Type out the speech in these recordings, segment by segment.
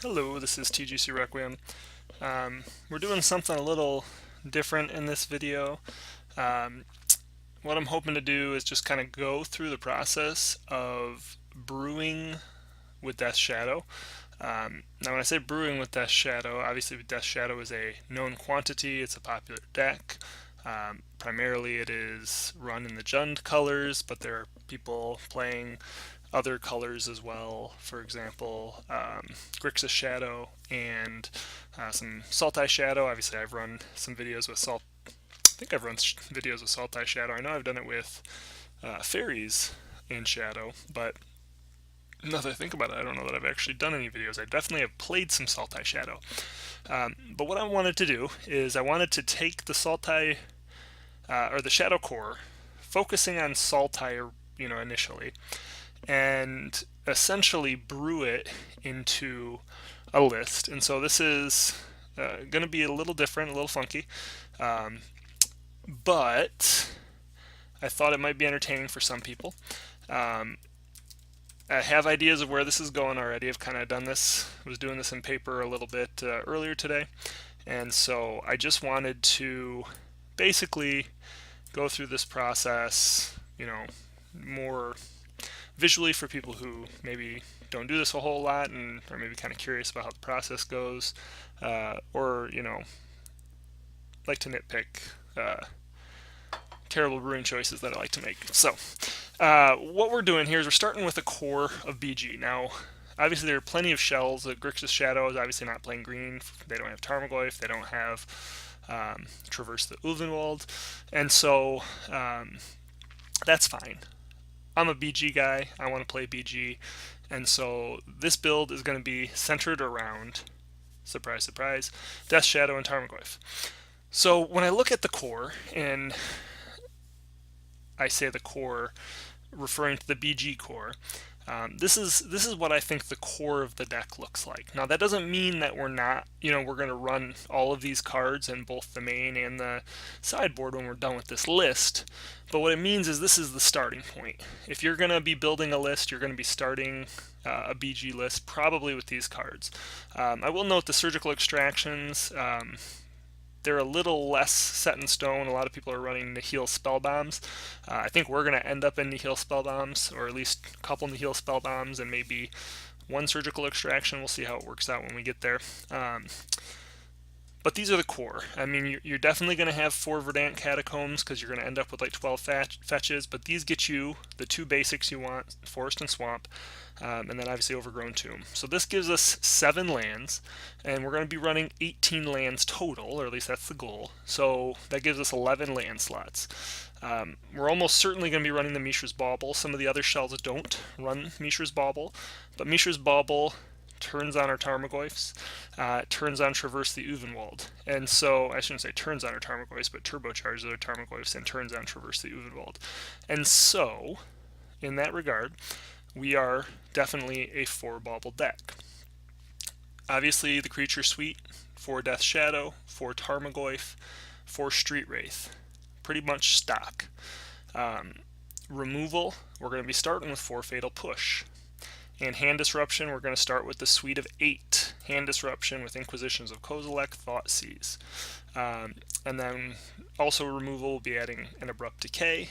Hello, this is TGC Requiem. We're doing something a little different in this video. Um, what I'm hoping to do is just kind of go through the process of brewing with Death Shadow. Now when I say brewing with Death Shadow, obviously Death Shadow is a known quantity, it's a popular deck. Primarily it is run in the Jund colors, but there are people playing other colors as well. For example, Grixis Shadow and some Sultai Shadow. Obviously I've run some videos with I think I've run videos with Sultai Shadow. I know I've done it with Fairies in Shadow, but now that I think about it, I don't know that I've actually done any videos. I definitely have played some Sultai Shadow. But what I wanted to do is I wanted to take the Sultai, or the Shadow Core, focusing on Sultai, initially, and essentially brew it into a list. And so this is going to be a little different, a little funky, but I thought it might be entertaining for some people. I have ideas of where this is going already. I've kind of done this, was doing this in paper a little bit earlier today, and so I just wanted to basically go through this process, more visually for people who maybe don't do this a whole lot and are maybe kind of curious about how the process goes, or like to nitpick terrible brewing choices that I like to make. So what we're doing here is we're starting with a core of BG. Now, obviously there are plenty of shells. Grixis Shadow is obviously not playing green. They don't have Tarmogoyf. They don't have Traverse the Ulvenwald. And so that's fine. I'm a BG guy. I want to play BG. And so this build is going to be centered around, surprise, surprise, Death Shadow and Tarmogoyf. So when I look at the core, and I say the core referring to the BG core, this is what I think the core of the deck looks like. Now that doesn't mean that we're not, we're going to run all of these cards in both the main and the sideboard when we're done with this list. But what it means is this is the starting point. If you're going to be building a list, you're going to be starting a BG list probably with these cards. I will note the surgical extractions. They're a little less set in stone. A lot of people are running Nihil Spell Bombs. I think we're going to end up in Nihil Spell Bombs, or at least a couple Nihil Spell Bombs and maybe one surgical extraction. We'll see how it works out when we get there. But these are the core. I mean, you're definitely going to have 4 Verdant Catacombs because you're going to end up with like 12 fetches, but these get you the 2 basics you want, Forest and Swamp, and then obviously Overgrown Tomb. So this gives us 7 lands, and we're going to be running 18 lands total, or at least that's the goal. So that gives us 11 land slots. We're almost certainly going to be running the Mishra's Bauble. Some of the other shells don't run Mishra's Bauble, but Mishra's Bauble turns on our Tarmogoyfs, turns on Traverse the Ulvenwald. And so, I shouldn't say turns on our Tarmogoyfs, but turbocharges our Tarmogoyfs and turns on Traverse the Ulvenwald. And so, in that regard, we are definitely a 4 bauble deck. Obviously, the creature suite, 4 Death Shadow, 4 Tarmogoyf, 4 Street Wraith. Pretty much stock. Removal, we're going to be starting with 4 Fatal Push. And Hand Disruption, we're going to start with the suite of 8. Hand Disruption with Inquisitions of Kozilek, Thoughtseize. And then also removal, we'll be adding an Abrupt Decay.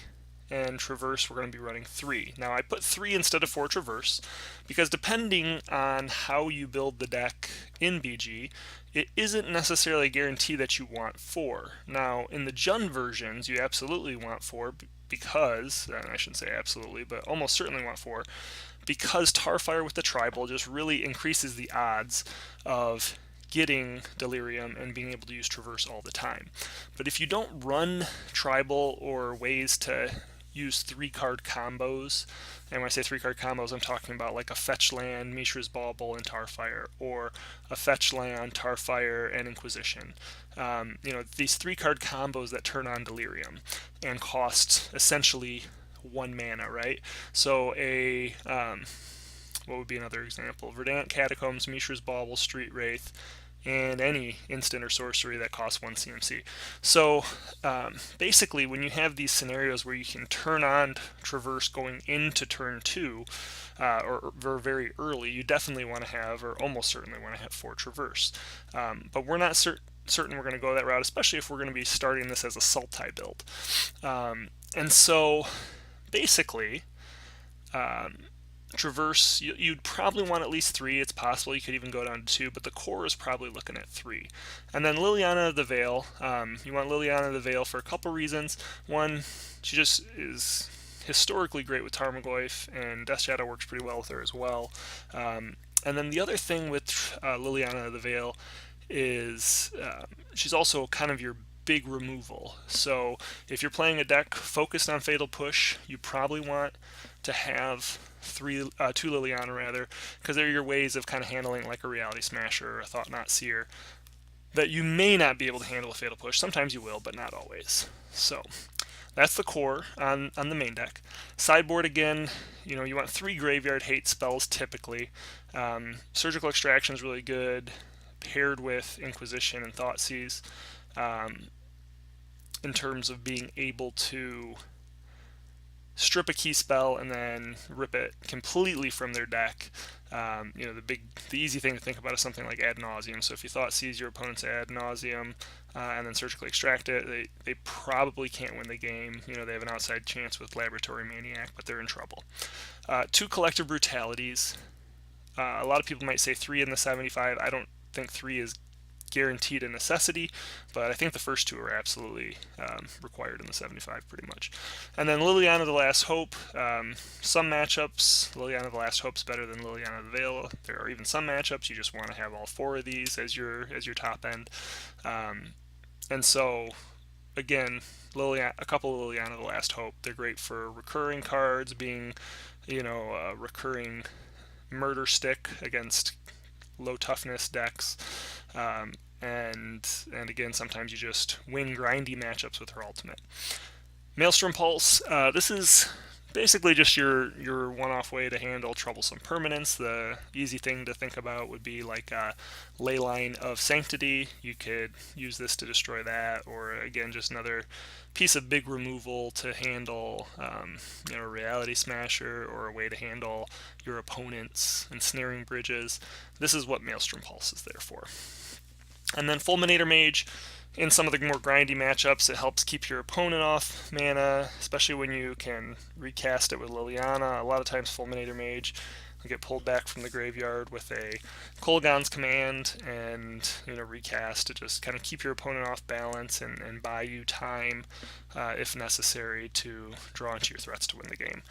And Traverse, we're going to be running 3. Now I put 3 instead of 4 Traverse, because depending on how you build the deck in BG, it isn't necessarily a guarantee that you want 4. Now in the Jund versions, you absolutely want 4, because, and I shouldn't say absolutely, but almost certainly want 4, because Tarfire with the Tribal just really increases the odds of getting Delirium and being able to use Traverse all the time. But if you don't run Tribal or ways to use 3-card combos, and when I say 3-card combos, I'm talking about like a Fetch Land, Mishra's Bauble, and Tarfire, or a Fetch Land, Tarfire, and Inquisition. These 3-card combos that turn on Delirium and cost essentially 1 mana, right? So what would be another example? Verdant Catacombs, Mishra's Bauble, Street Wraith, and any instant or sorcery that costs 1 CMC. So basically, when you have these scenarios where you can turn on Traverse going into turn 2, or very early, you definitely want to have, or almost certainly want to have 4 Traverse. But we're not certain we're going to go that route, especially if we're going to be starting this as a Sultai build. And so basically, Traverse, you'd probably want at least 3. It's possible you could even go down to 2, but the core is probably looking at 3. And then Liliana of the Veil, you want Liliana of the Veil for a couple reasons. One, she just is historically great with Tarmogoyf, and Death Shadow works pretty well with her as well. And then the other thing with Liliana of the Veil is she's also kind of your big removal. So if you're playing a deck focused on Fatal Push, you probably want to have two Liliana rather, because they're your ways of kind of handling like a Reality Smasher or a Thought-Knot Seer that you may not be able to handle a Fatal Push. Sometimes you will, but not always. So that's the core on the main deck. Sideboard, again, you want 3 Graveyard Hate spells typically. Surgical Extraction is really good, paired with Inquisition and Thoughtseize, in terms of being able to strip a key spell and then rip it completely from their deck. The easy thing to think about is something like Ad Nauseam. So if you Thoughtseize your opponent's Ad Nauseam and then surgically extract it, they probably can't win the game. They have an outside chance with Laboratory Maniac, but they're in trouble. 2 Collective Brutalities. A lot of people might say 3 in the 75. I don't think 3 is guaranteed a necessity, but I think the first 2 are absolutely required in the 75 pretty much. And then Liliana the Last Hope. Some matchups, Liliana the Last Hope's better than Liliana the Veil. There are even some matchups you just want to have all 4 of these as your top end. And so, again, a couple of Liliana the Last Hope. They're great for recurring cards, being, a recurring murder stick against low toughness decks, and again, sometimes you just win grindy matchups with her ultimate. Maelstrom Pulse. This is basically just your one-off way to handle troublesome permanents. The easy thing to think about would be like a Leyline of Sanctity. You could use this to destroy that, or again, just another piece of big removal to handle a Reality Smasher, or a way to handle your opponent's Ensnaring Bridges. This is what Maelstrom Pulse is there for. And then Fulminator Mage. In some of the more grindy matchups, it helps keep your opponent off mana, especially when you can recast it with Liliana. A lot of times Fulminator Mage will get pulled back from the graveyard with a Kolaghan's Command and recast to just kind of keep your opponent off balance and buy you time, if necessary, to draw into your threats to win the game.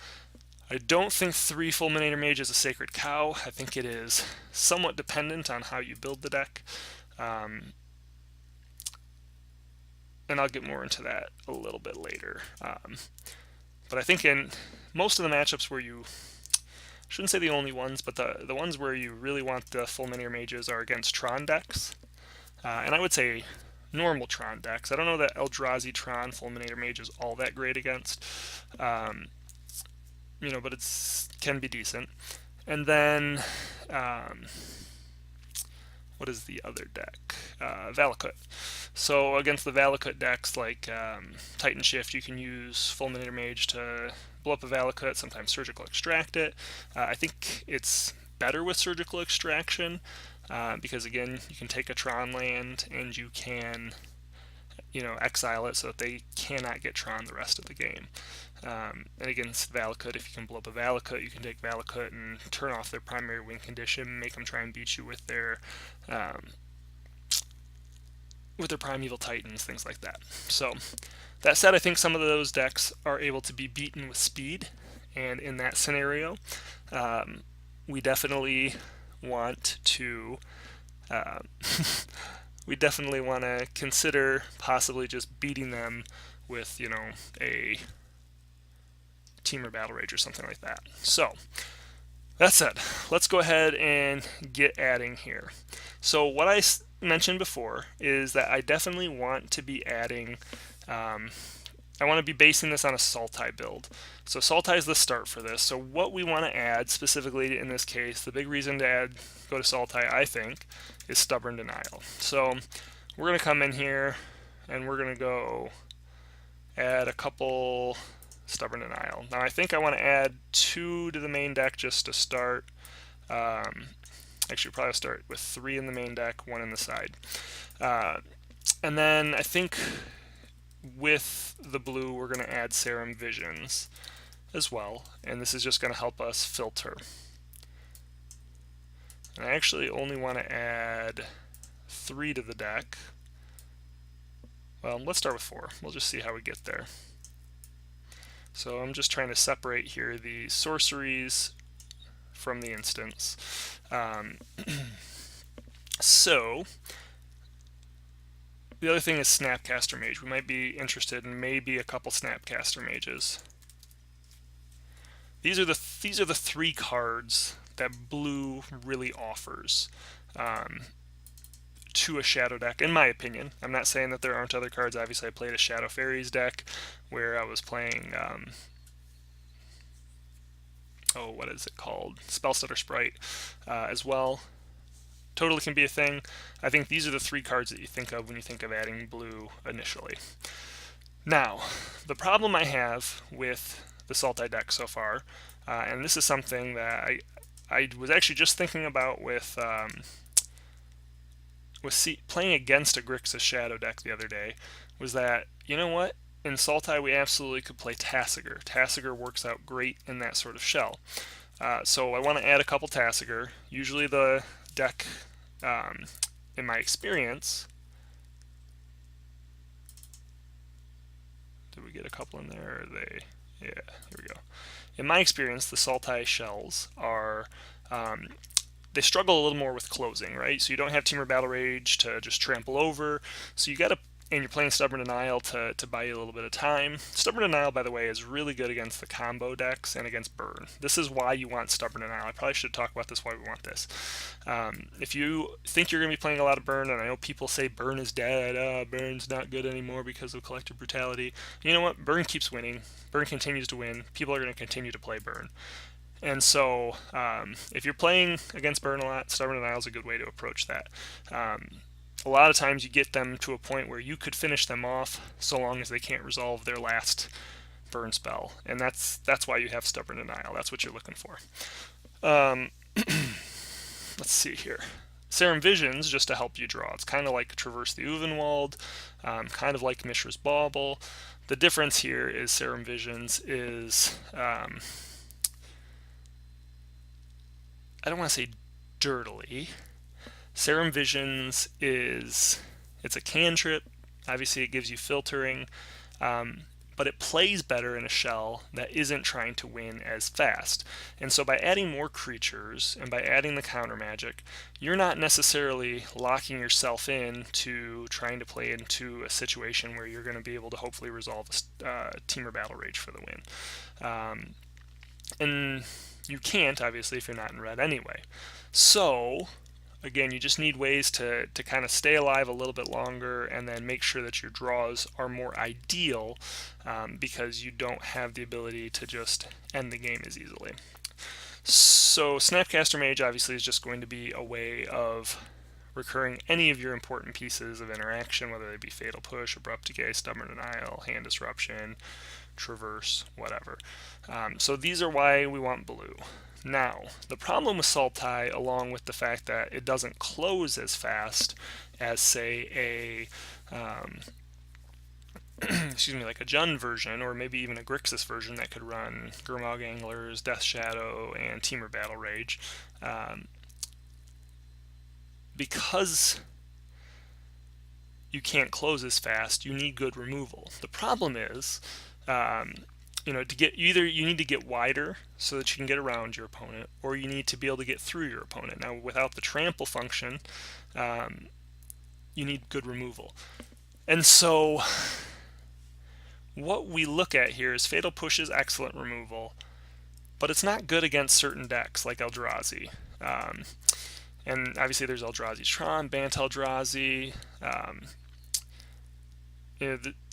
I don't think 3 Fulminator Mage is a sacred cow. I think it is somewhat dependent on how you build the deck. And I'll get more into that a little bit later. But I think in most of the matchups where you, shouldn't say the only ones, but the ones where you really want the Fulminator Mages are against Tron decks. And I would say normal Tron decks. I don't know that Eldrazi Tron Fulminator Mage is all that great against. But it can be decent. And then, what is the other deck? Valakut. So against the Valakut decks like Titan Shift, you can use Fulminator Mage to blow up a Valakut, sometimes Surgical Extract it. I think it's better with Surgical Extraction because, again, you can take a Tron land and you can exile it so that they cannot get Tron the rest of the game. And against Valakut, if you can blow up a Valakut, you can take Valakut and turn off their primary win condition, make them try and beat you with their Primeval Titans, things like that. So, that said, I think some of those decks are able to be beaten with speed, and in that scenario, we definitely want to consider possibly just beating them with, a Temur Battle Rage or something like that. So, that said, let's go ahead and get adding here. So what I mentioned before is that I definitely want to be adding I want to be basing this on a Sultai build. So Sultai is the start for this. So what we want to add specifically in this case, the big reason to go to Sultai, I think, is Stubborn Denial. So we're going to come in here and we're going to go add a couple Stubborn Denial. Now I think I want to add 2 to the main deck just to start. Actually, probably start with 3 in the main deck, 1 in the side. And then I think with the blue, we're going to add Serum Visions as well, and this is just going to help us filter. And I actually only want to add 3 to the deck. Well, let's start with 4. We'll just see how we get there. So I'm just trying to separate here the sorceries from the instants. So the other thing is Snapcaster Mage. We might be interested in maybe a couple Snapcaster Mages. These are the 3 cards that blue really offers to a Shadow deck, in my opinion. I'm not saying that there aren't other cards. Obviously, I played a Shadow Fairies deck where I was playing, what is it called? Spellstutter Sprite as well. Totally can be a thing. I think these are the 3 cards that you think of when you think of adding blue initially. Now, the problem I have with the Sultai deck so far, and this is something that I was actually just thinking about with playing against a Grixis Shadow deck the other day, was that, you know what? In Sultai we absolutely could play Tasigur. Tasigur works out great in that sort of shell. So I want to add a couple Tasigur. Usually the deck, in my experience, did we get a couple in there? Or are they? Yeah, here we go. In my experience, the Sultai shells are, they struggle a little more with closing, right? So you don't have Temur Battle Rage to just trample over. So you got to, and you're playing Stubborn Denial to buy you a little bit of time. Stubborn Denial, by the way, is really good against the combo decks and against Burn. This is why you want Stubborn Denial. I probably should talk about this, why we want this. If you think you're going to be playing a lot of Burn, and I know people say Burn is dead, Burn's not good anymore because of Collective Brutality. You know what? Burn keeps winning. Burn continues to win. People are going to continue to play Burn. And so, if you're playing against Burn a lot, Stubborn Denial is a good way to approach that. A lot of times you get them to a point where you could finish them off so long as they can't resolve their last burn spell, and that's why you have Stubborn Denial. That's what you're looking for. Let's see here. Serum Visions, just to help you draw. It's kind of like Traverse the Uvenwald, kind of like Mishra's Bauble. The difference here is Serum Visions is, I don't want to say dirtily. Serum Visions it's a cantrip. Obviously it gives you filtering, but it plays better in a shell that isn't trying to win as fast. And so by adding more creatures and by adding the counter magic, you're not necessarily locking yourself in to trying to play into a situation where you're going to be able to hopefully resolve a Temur Battle Rage for the win. And you can't, obviously, if you're not in red anyway. So again, you just need ways to kind of stay alive a little bit longer and then make sure that your draws are more ideal, because you don't have the ability to just end the game as easily. So Snapcaster Mage obviously is just going to be a way of recurring any of your important pieces of interaction, whether they be Fatal Push, Abrupt Decay, Stubborn Denial, Hand Disruption, Traverse, whatever. So these are why we want blue. Now, the problem with Sultai, along with the fact that it doesn't close as fast as, say, like a Jund version, or maybe even a Grixis version that could run Gurmag Anglers, Death Shadow, and Temur Battle Rage, because you can't close as fast, you need good removal. The problem is, you need to get wider so that you can get around your opponent, or you need to be able to get through your opponent. Now, without the trample function, you need good removal. And so what we look at here is Fatal Push is excellent removal, but it's not good against certain decks like Eldrazi. And obviously there's Eldrazi Tron, Bant Eldrazi.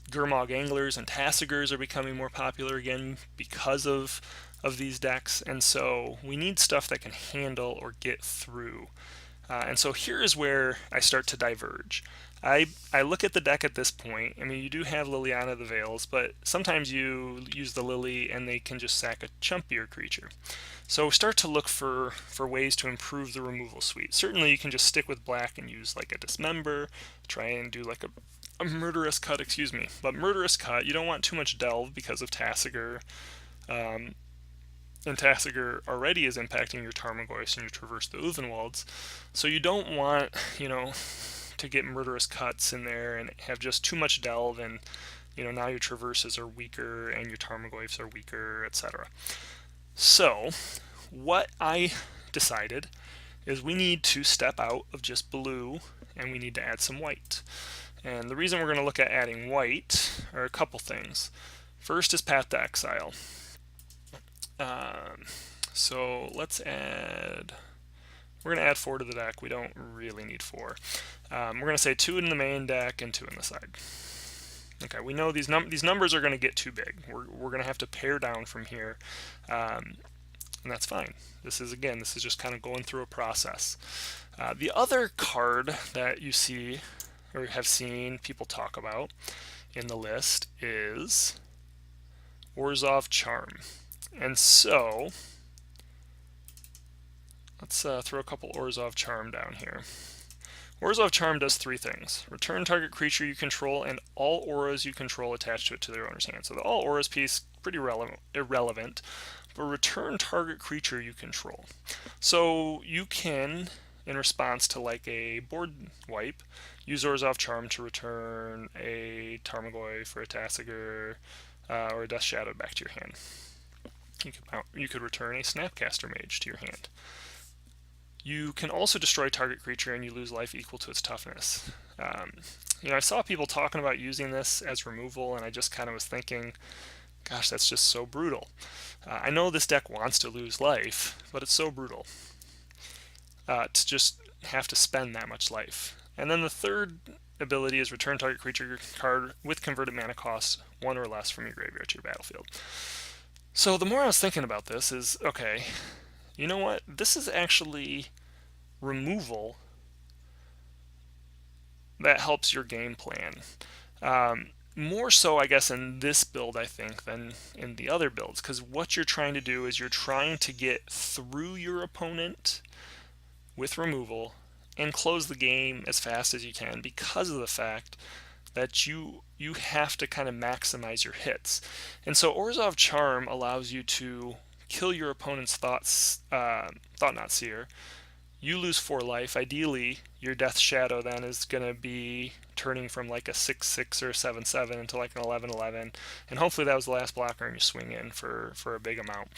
Gurmag Anglers and Tassigers are becoming more popular again because of these decks, and so we need stuff that can handle or get through. And so here is where I start to diverge. I look at the deck at this point. I mean, you do have Liliana the Veils, but sometimes you use the Lily and they can just sack a chumpier creature. So start to look for ways to improve the removal suite. Certainly you can just stick with black and use like a Dismember, try and do like a Murderous Cut, excuse me. But Murderous Cut, you don't want too much Delve because of Tassiger. And Tassiger already is impacting your Tarmogoyfs and your Traverse the Ulvenwalds. So you don't want, to get Murderous Cuts in there and have just too much Delve, and now your Traverses are weaker and your Tarmogoyfs are weaker, etc. So what I decided is we need to step out of just blue and we need to add some white. And the reason we're going to look at adding white are a couple things. First is Path to Exile. So let's add, we're going to add 4 to the deck. We don't really need 4. We're going to say 2 in the main deck and 2 in the side. Okay, we know these numbers are going to get too big. We're going to have to pare down from here, and that's fine. This is just kind of going through a process. The other card that you see or have seen people talk about in the list is Orzhov Charm. And so let's throw a couple Orzhov Charm down here. Orzhov Charm does 3 things. Return target creature you control and all auras you control attached to it to their owner's hand. So the all auras piece, pretty irrelevant, but return target creature you control. So you can, in response to like a board wipe, use Orzhov Charm to return a Tarmogoyf or a Tassiger or a Death Shadow back to your hand. You could return a Snapcaster Mage to your hand. You can also destroy target creature and you lose life equal to its toughness. I saw people talking about using this as removal, and I just kind of was thinking, gosh, that's just so brutal. I know this deck wants to lose life, but it's so brutal to just have to spend that much life. And then the third ability is return target creature card with converted mana cost 1 or less from your graveyard to your battlefield. So the more I was thinking about this is, okay, you know what? This is actually removal that helps your game plan. More so, I guess, in this build, I think, than in the other builds, because what you're trying to do is you're trying to get through your opponent with removal and close the game as fast as you can because of the fact that you have to kind of maximize your hits. And so Orzhov Charm allows you to kill your opponent's Thought-Knot Seer. You lose 4 life. Ideally, your Death Shadow then is going to be turning from like a 6/6 or 7/7 into like an 11/11, and hopefully that was the last blocker and you swing in for a big amount,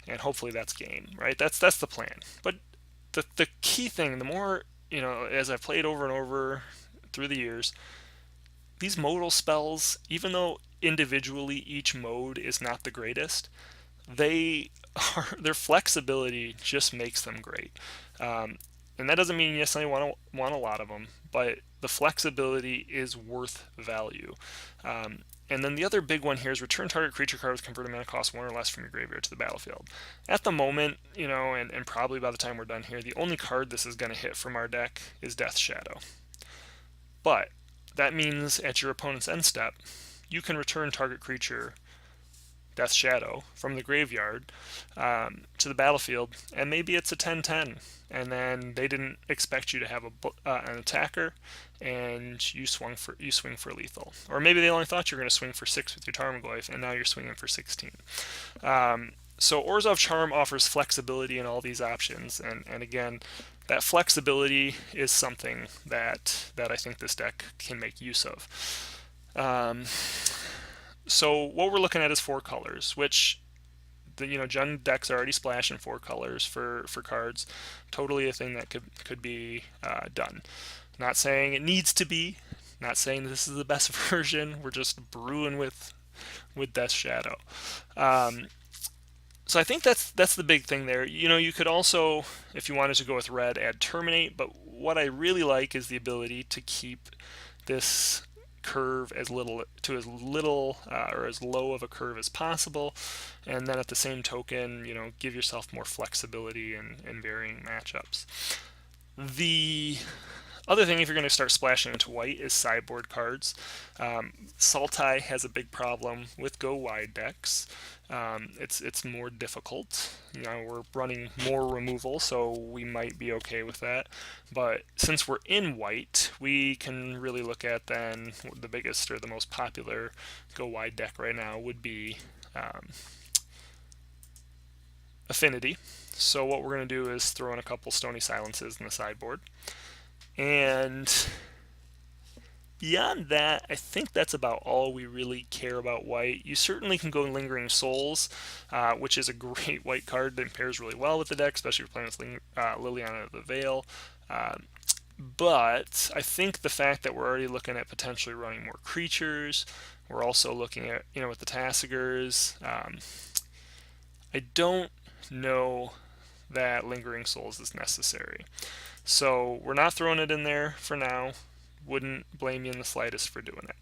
and hopefully that's game, right? That's the plan. But the key thing, the more, as I've played over and over through the years, these modal spells, even though individually each mode is not the greatest, their flexibility just makes them great. And that doesn't mean you necessarily want a lot of them, but the flexibility is worth value. And then the other big one here is return target creature card with converted mana cost 1 or less from your graveyard to the battlefield. At the moment, and probably by the time we're done here, the only card this is going to hit from our deck is Death Shadow. But that means at your opponent's end step, you can return target creature Death Shadow from the graveyard to the battlefield, and maybe it's a 10/10, and then they didn't expect you to have an attacker, and you swing for lethal, or maybe they only thought you were going to swing for 6 with your Tarmogoyf, and now you're swinging for 16. So Orzhov Charm offers flexibility in all these options, and again, that flexibility is something that I think this deck can make use of. So what we're looking at is 4 colors, which Gen decks are already splashing 4 colors for cards. Totally a thing that could be done. Not saying it needs to be. Not saying this is the best version. We're just brewing with Death Shadow. So I think that's the big thing there. You could also, if you wanted to go with red, add Terminate. But what I really like is the ability to keep this curve as little or as low of a curve as possible, and then at the same token, give yourself more flexibility in varying matchups. The other thing, if you're going to start splashing into white, is sideboard cards. Sultai has a big problem with go wide decks. It's more difficult. We're running more removal, so we might be okay with that. But since we're in white, we can really look at then the biggest or the most popular go wide deck right now would be Affinity. So what we're going to do is throw in a couple Stony Silences in the sideboard. And beyond that, I think that's about all we really care about white. You certainly can go Lingering Souls, which is a great white card that pairs really well with the deck, especially if you're playing with Liliana of the Veil. But I think the fact that we're already looking at potentially running more creatures, we're also looking at, with the Tassigers, I don't know that Lingering Souls is necessary. So we're not throwing it in there for now. Wouldn't blame you in the slightest for doing it.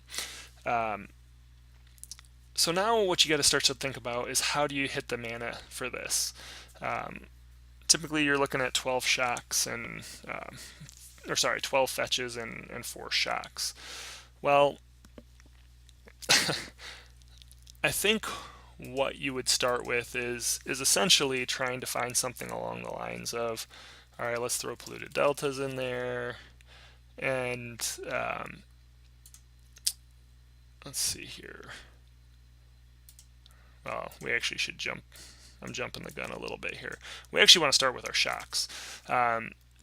So now what you got to start to think about is how do you hit the mana for this? Typically you're looking at 12 shocks and 12 fetches and 4 shocks. Well, I think what you would start with is essentially trying to find something along the lines of, all right, let's throw Polluted Deltas in there, and let's see here. Well, we actually should jump. I'm jumping the gun a little bit here. We actually want to start with our shocks,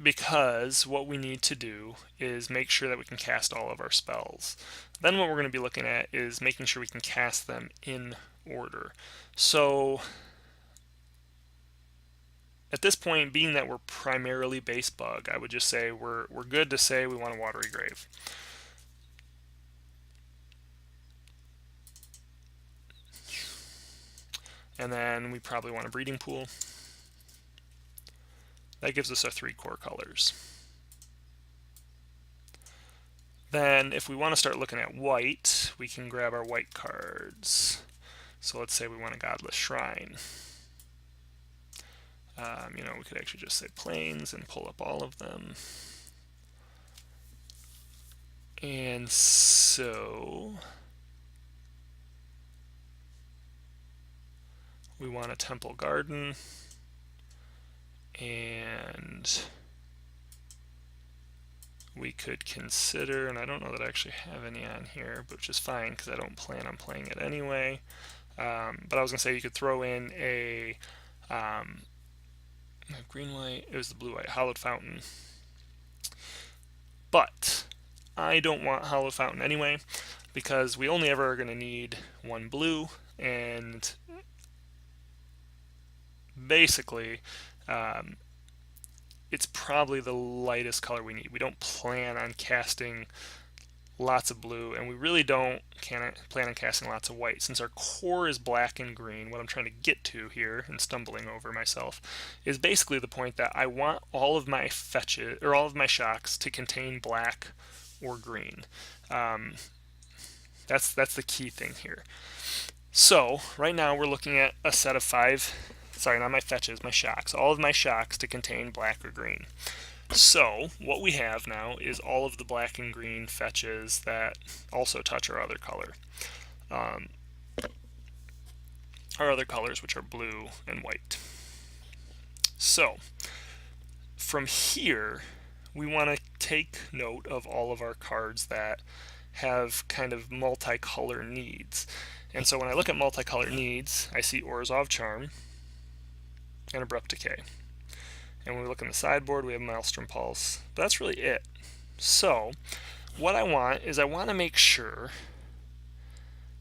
because what we need to do is make sure that we can cast all of our spells. Then what we're going to be looking at is making sure we can cast them in order. So at this point, being that we're primarily base bug, I would just say we're good to say we want a Watery Grave. And then we probably want a Breeding Pool. That gives us our 3 core colors. Then if we want to start looking at white, we can grab our white cards. So let's say we want a Godless Shrine. We could actually just say Plains and pull up all of them. And so we want a Temple Garden, and we could consider, and I don't know that I actually have any on here, but which is fine because I don't plan on playing it anyway. But I was going to say you could throw in a green-white, it was the blue-white, Hallowed Fountain. But I don't want Hallowed Fountain anyway, because we only ever are going to need 1 blue, and basically it's probably the lightest color we need. We don't plan on casting lots of blue, and we really don't plan on casting lots of white. Since our core is black and green, what I'm trying to get to here, and stumbling over myself, is basically the point that I want all of my fetches, or all of my shocks, to contain black or green. That's the key thing here. So right now we're looking at a set of 5, sorry, not my fetches, my shocks, all of my shocks to contain black or green. So what we have now is all of the black and green fetches that also touch our other color. Our other colors, which are blue and white. So from here, we want to take note of all of our cards that have kind of multicolor needs. And so when I look at multicolor needs, I see Orzhov Charm and Abrupt Decay. And when we look in the sideboard, we have Maelstrom Pulse. But that's really it. So what I want is I want to make sure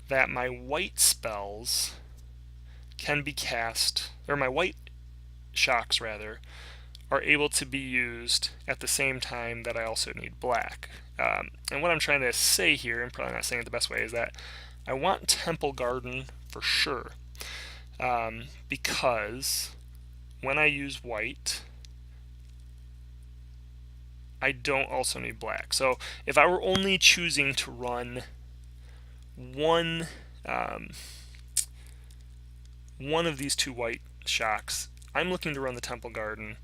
that my white spells can be cast, or my white shocks rather, are able to be used at the same time that I also need black. And what I'm trying to say here, and probably not saying it the best way, is that I want Temple Garden for sure, because when I use white, I don't also need black. So if I were only choosing to run one um, one of these two white shocks, I'm looking to run the Temple Garden,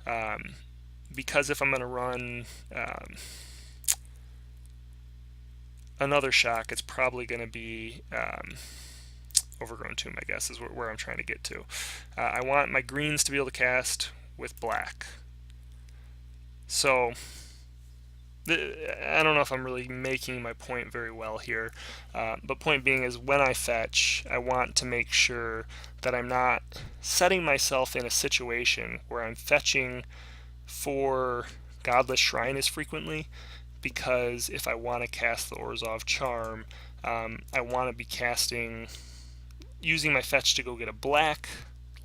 um, because if I'm going to run another shock, it's probably going to be Overgrown Tomb, I guess, is where I'm trying to get to. I want my greens to be able to cast with black. So I don't know if I'm really making my point very well here, but point being is when I fetch, I want to make sure that I'm not setting myself in a situation where I'm fetching for Godless Shrine as frequently, because if I want to cast the Orzhov Charm, I want to be using my fetch to go get a black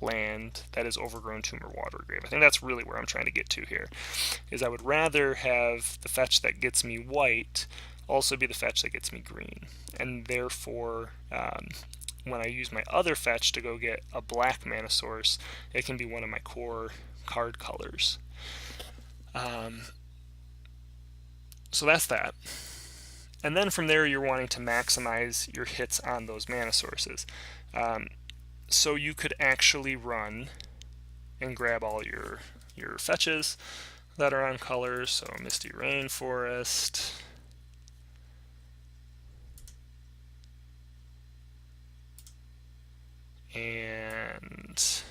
land that is Overgrown Tomb or Watergrave. I think that's really where I'm trying to get to here, is I would rather have the fetch that gets me white also be the fetch that gets me green, and therefore when I use my other fetch to go get a black mana source, it can be one of my core card colors. So that's that. And then from there, you're wanting to maximize your hits on those mana sources. So you could actually run and grab all your fetches that are on colors. So Misty Rainforest, and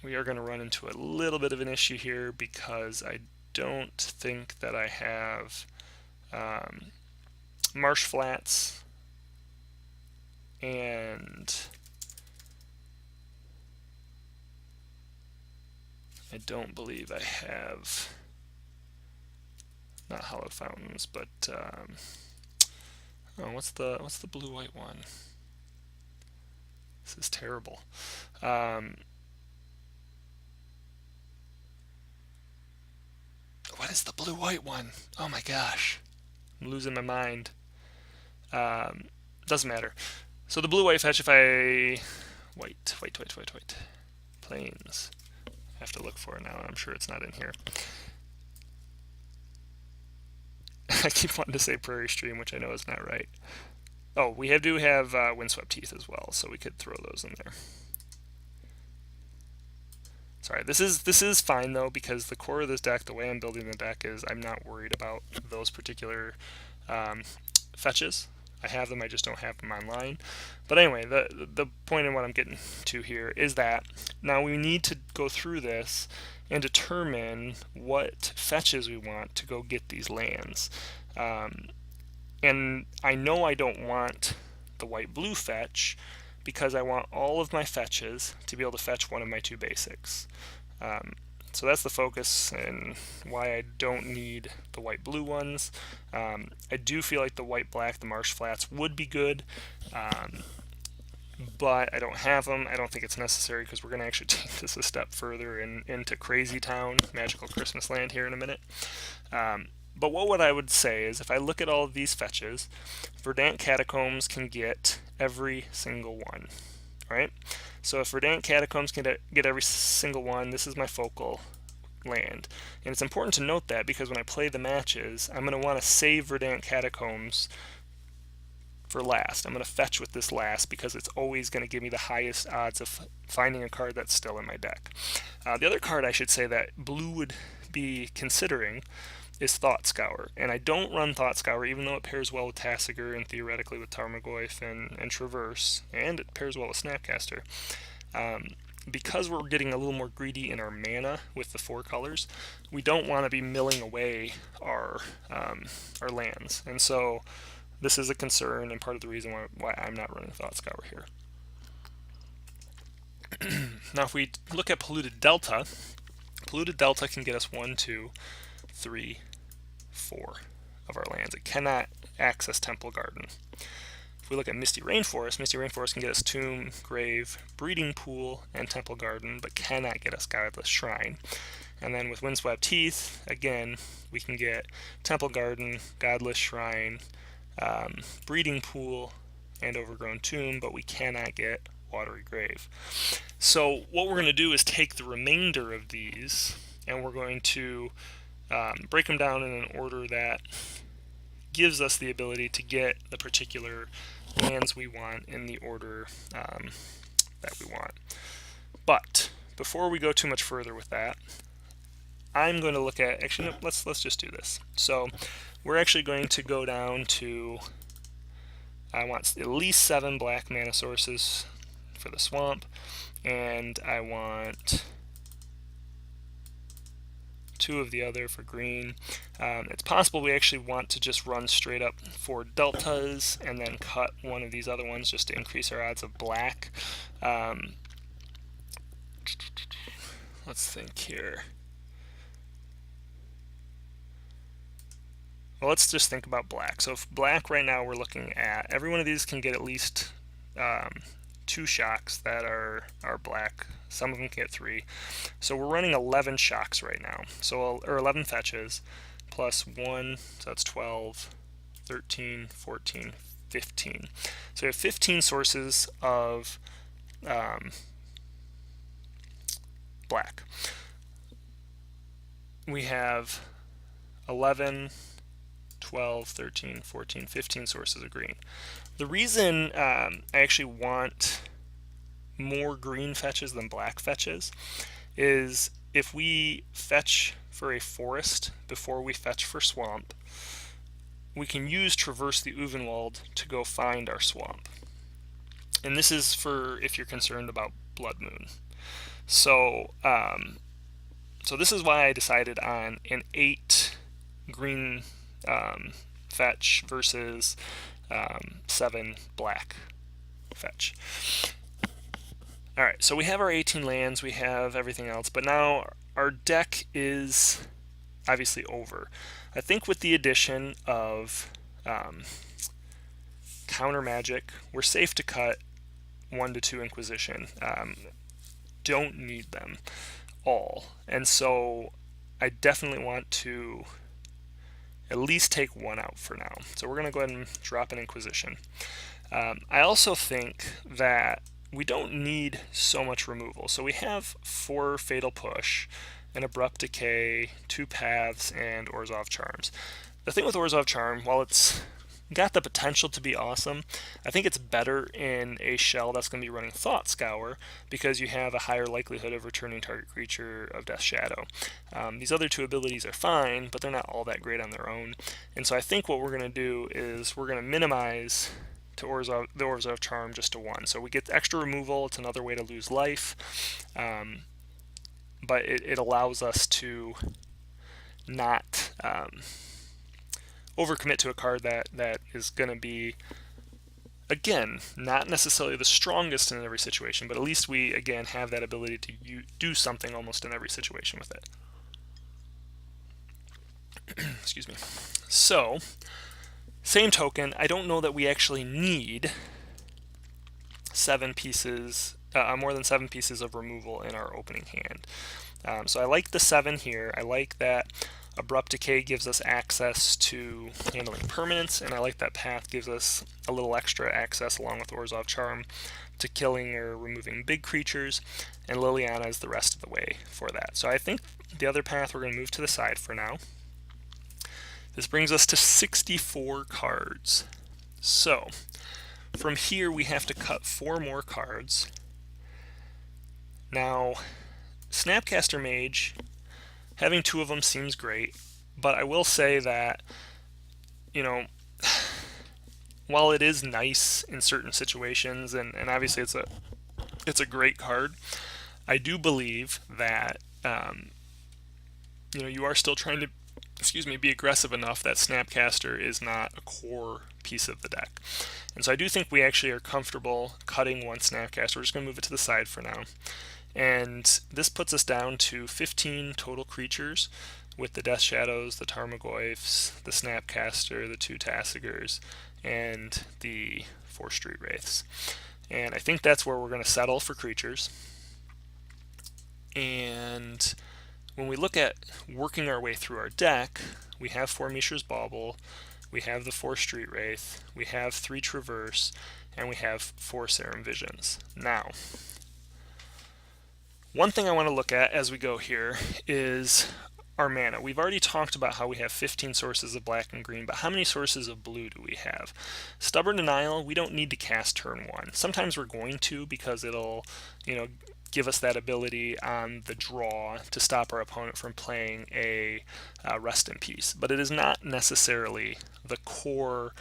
we are going to run into a little bit of an issue here because I don't think that I have Marsh Flats, and I don't believe I have, not Hollow Fountains, but oh, what's the blue-white one? This is terrible. What is the blue-white one? Oh my gosh, I'm losing my mind. Doesn't matter. So the blue-white fetch, if I white plains, I have to look for it now. I'm sure it's not in here. I keep wanting to say Prairie Stream, which I know is not right. Oh, we do have Windswept Heath as well, so we could throw those in there. Sorry, this is fine though, because the core of this deck, the way I'm building the deck, is I'm not worried about those particular fetches. I have them, I just don't have them online. But anyway, the point in what I'm getting to here is that now we need to go through this and determine what fetches we want to go get these lands. And I know I don't want the white-blue fetch, because I want all of my fetches to be able to fetch one of my two basics. So that's the focus and why I don't need the white-blue ones. I do feel like the white-black, the Marsh Flats, would be good, but I don't have them. I don't think it's necessary, because we're going to actually take this a step further into Crazy Town, Magical Christmas Land, here in a minute. But what I would say is, if I look at all of these fetches, Verdant Catacombs can get every single one, right? So if Verdant Catacombs can get every single one, this is my focal land. And it's important to note that, because when I play the matches, I'm going to want to save Verdant Catacombs for last. I'm going to fetch with this last, because it's always going to give me the highest odds of finding a card that's still in my deck. The other card I should say that blue would be considering is Thought Scour, and I don't run Thought Scour, even though it pairs well with Tasigur and theoretically with Tarmogoyf and Traverse, and it pairs well with Snapcaster. Because we're getting a little more greedy in our mana with the 4 colors, we don't want to be milling away our lands, and so this is a concern and part of the reason why I'm not running Thought Scour here. Now if we look at Polluted Delta can get us 1, 2, 3, 4 of our lands. It cannot access Temple Garden. If we look at Misty Rainforest can get us Tomb, Grave, Breeding Pool, and Temple Garden, but cannot get us Godless Shrine. And then with Windswept Heath, again, we can get Temple Garden, Godless Shrine, Breeding Pool, and Overgrown Tomb, but we cannot get Watery Grave. So what we're going to do is take the remainder of these and we're going to break them down in an order that gives us the ability to get the particular lands we want in the order that we want. But before we go too much further with that, I'm going to look at, actually, no, let's just do this. So we're actually going to go down to, I want at least 7 black mana sources for the swamp, and I want 2 of the other for green. It's possible we actually want to just run straight up 4 deltas and then cut one of these other ones just to increase our odds of black. Let's think here. Well, let's just think about black. So if black right now, we're looking at, every one of these can get at least 2 shocks that are black. Some of them can get 3. So we're running 11 shocks right now. So, or 11 fetches, plus 1, so that's 12, 13, 14, 15. So we have 15 sources of black. We have 11, 12, 13, 14, 15 sources of green. The reason I actually want more green fetches than black fetches is if we fetch for a forest before we fetch for swamp, we can use Traverse the Uvenwald to go find our swamp. And this is for if you're concerned about Blood Moon. So, so this is why I decided on an 8 green fetch versus 7 black fetch. Alright, so we have our 18 lands, we have everything else, but now our deck is obviously over. I think with the addition of counter magic, we're safe to cut 1 to 2 Inquisition. Don't need them all. And so I definitely want to at least take 1 out for now. So we're going to go ahead and drop an Inquisition. I also think that we don't need so much removal. So we have 4 Fatal Push, an Abrupt Decay, 2 Paths, and Orzhov Charms. The thing with Orzhov Charm, while it's got the potential to be awesome, I think it's better in a shell that's going to be running Thought Scour because you have a higher likelihood of returning target creature of Death Shadow. These other 2 abilities are fine, but they're not all that great on their own. And so I think what we're going to do is we're going to minimize to the Orzhov Charm just to 1. So we get extra removal. It's another way to lose life. But it allows us to not overcommit to a card that is going to be, again, not necessarily the strongest in every situation, but at least we, again, have that ability to do something almost in every situation with it. Excuse me. So, same token, I don't know that we actually need 7 pieces, more than 7 pieces of removal in our opening hand. So I like the 7 here. I like that Abrupt Decay gives us access to handling permanents, and I like that Path gives us a little extra access along with Orzhov Charm to killing or removing big creatures, and Liliana is the rest of the way for that. So I think the other path we're going to move to the side for now. This brings us to 64 cards. So from here we have to cut 4 more cards. Now, Snapcaster Mage, having 2 of them seems great, but I will say that, you know, while it is nice in certain situations, and obviously it's a great card, I do believe that you know, you are still trying to, be aggressive enough that Snapcaster is not a core piece of the deck. And so I do think we actually are comfortable cutting 1 Snapcaster. We're just going to move it to the side for now. And this puts us down to 15 total creatures with the Death Shadows, the Tarmogoyfs, the Snapcaster, the 2 Tassigers, and the 4 Street Wraiths. And I think that's where we're going to settle for creatures. And when we look at working our way through our deck, we have 4 Mishra's Bauble, we have the 4 Street Wraith, we have 3 Traverse, and we have 4 Serum Visions. Now, One thing I want to look at as we go here is our mana. We've already talked about how we have 15 sources of black and green, but how many sources of blue do we have? Stubborn Denial, we don't need to cast turn 1. Sometimes we're going to because it'll, give us that ability on the draw to stop our opponent from playing a Rest in Peace. But it is not necessarily the core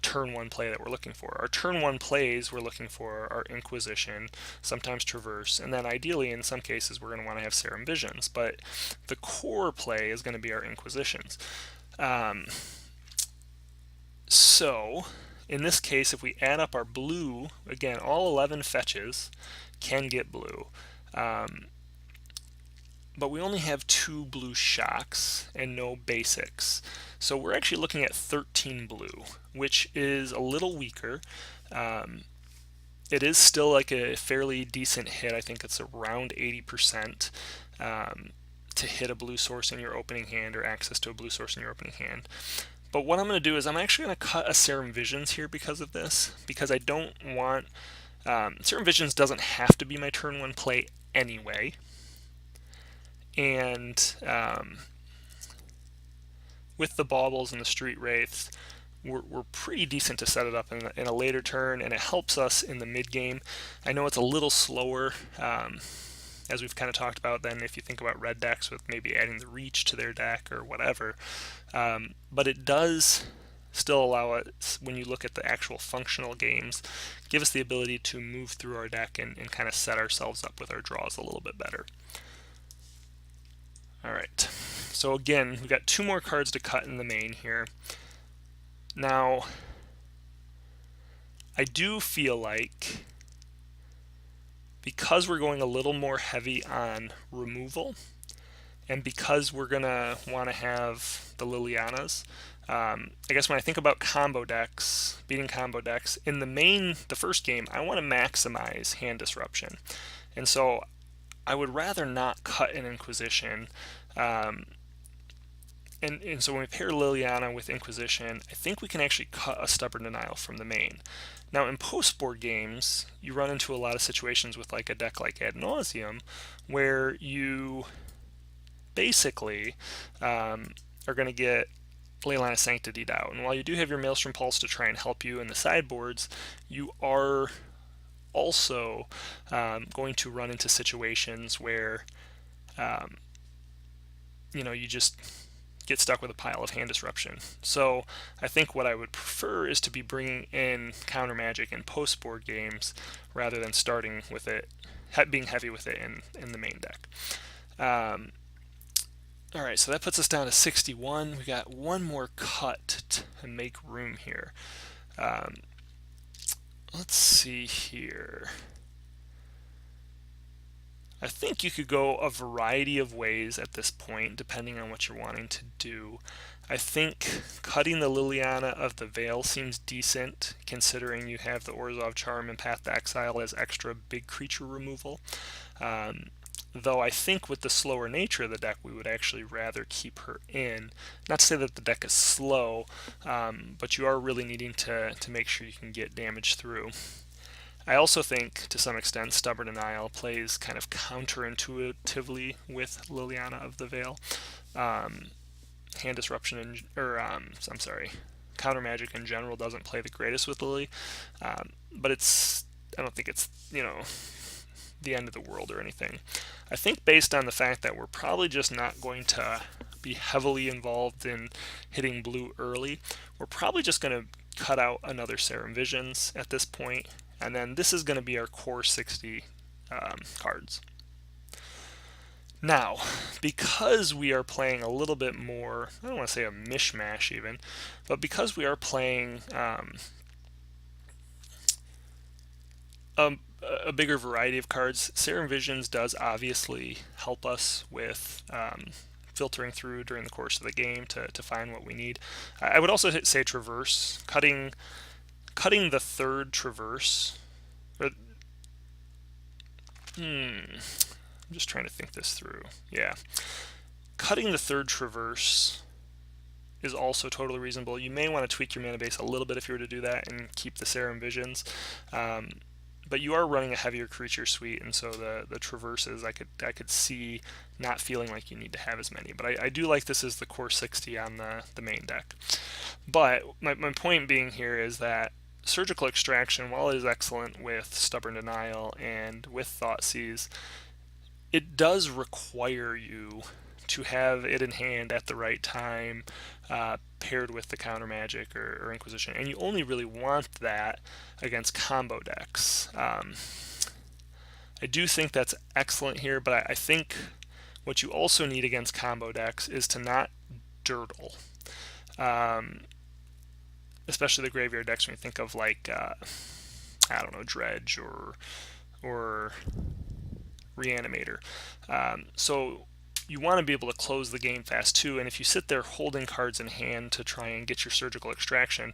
turn 1 play that we're looking for. Our turn 1 plays we're looking for our Inquisition, sometimes Traverse, and then ideally in some cases we're going to want to have Serum Visions, but the core play is going to be our Inquisitions. So in this case, if we add up our blue, again, all 11 fetches can get blue. But we only have 2 blue shocks and no basics. So we're actually looking at 13 blue, which is a little weaker. It is still like a fairly decent hit. I think it's around 80% to hit a blue source in your opening hand or access to a blue source in your opening hand. But what I'm going to do is I'm actually going to cut a Serum Visions here because of this, because I don't want... Serum Visions doesn't have to be my turn 1 play anyway. And with the baubles and the street wraiths, we're pretty decent to set it up in a later turn, and it helps us in the mid game. I know it's a little slower, as we've kind of talked about, than if you think about red decks with maybe adding the reach to their deck or whatever. But it does still allow us, when you look at the actual functional games, give us the ability to move through our deck and kind of set ourselves up with our draws a little bit better. Alright, so again, we've got 2 more cards to cut in the main here. Now, I do feel like, because we're going a little more heavy on removal, and because we're going to want to have the Lilianas, I guess when I think about combo decks, beating combo decks, in the first game, I want to maximize hand disruption. And so I would rather not cut an Inquisition. And so when we pair Liliana with Inquisition, I think we can actually cut a Stubborn Denial from the main. Now in post-board games, you run into a lot of situations with like a deck like Ad Nauseam, where you basically are going to get Leyline of Sanctity out. And while you do have your Maelstrom Pulse to try and help you in the sideboards, you are also going to run into situations where you just get stuck with a pile of hand disruption. So I think what I would prefer is to be bringing in counter magic in post-board games rather than starting with it, being heavy with it in the main deck. Alright, so that puts us down to 61. We got one more cut to make room here. Let's see here. I think you could go a variety of ways at this point, depending on what you're wanting to do. I think cutting the Liliana of the Veil seems decent, considering you have the Orzhov Charm and Path to Exile as extra big creature removal. Though I think with the slower nature of the deck, we would actually rather keep her in. Not to say that the deck is slow, but you are really needing to make sure you can get damage through. I also think, to some extent, Stubborn Denial plays kind of counterintuitively with Liliana of the Veil. Hand Disruption, Counter Magic in general doesn't play the greatest with Lily, but I don't think it's, the end of the world or anything. I think based on the fact that we're probably just not going to be heavily involved in hitting blue early, we're probably just going to cut out another Serum Visions at this point, and then this is going to be our core 60 cards. Now, because we are playing a little bit more, I don't want to say a mishmash even, but because we are playing a bigger variety of cards, Serum Visions does obviously help us with filtering through during the course of the game to find what we need. I would also say Traverse, cutting the third Traverse. I'm just trying to think this through. Yeah, cutting the third Traverse is also totally reasonable. You may want to tweak your mana base a little bit if you were to do that and keep the Serum Visions. but you are running a heavier creature suite, and so the traverses I could see not feeling like you need to have as many. But I do like this as the core 60 on the main deck. But my point being here is that Surgical Extraction, while it is excellent with Stubborn Denial and with Thoughtseize, it does require you to have it in hand at the right time, paired with the counter magic or Inquisition, and you only really want that against combo decks. I do think that's excellent here, but I think what you also need against combo decks is to not dirtle, especially the graveyard decks when you think of like I don't know, Dredge or Reanimator. So you want to be able to close the game fast too, and if you sit there holding cards in hand to try and get your Surgical Extraction,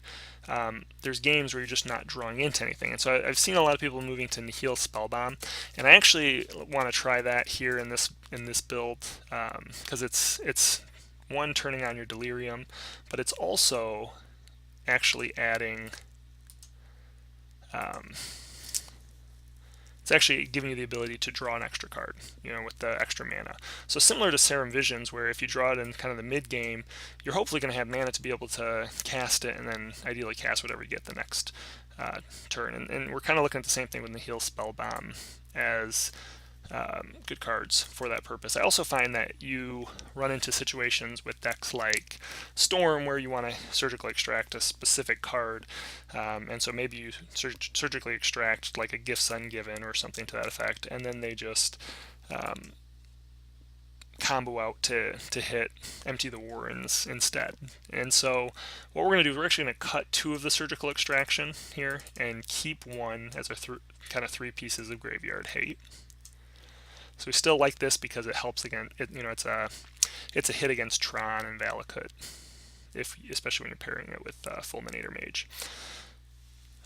there's games where you're just not drawing into anything. And so I've seen a lot of people moving to Nihil Spellbomb, and I actually want to try that here in this build, because it's one, turning on your Delirium, but it's also actually adding it's actually giving you the ability to draw an extra card, with the extra mana. So similar to Serum Visions, where if you draw it in kind of the mid game, you're hopefully going to have mana to be able to cast it, and then ideally cast whatever you get the next turn. And we're kind of looking at the same thing with the Heal Spellbomb as good cards for that purpose. I also find that you run into situations with decks like Storm where you want to surgically extract a specific card, and so maybe you surgically extract like a Gifts Ungiven or something to that effect, and then they just combo out to hit Empty the Warrens instead. And so what we're going to do is we're actually going to cut 2 of the Surgical Extraction here and keep 1 as our kind of 3 pieces of Graveyard Hate. So we still like this because it helps again. It's a hit against Tron and Valakut, especially when you're pairing it with Fulminator Mage.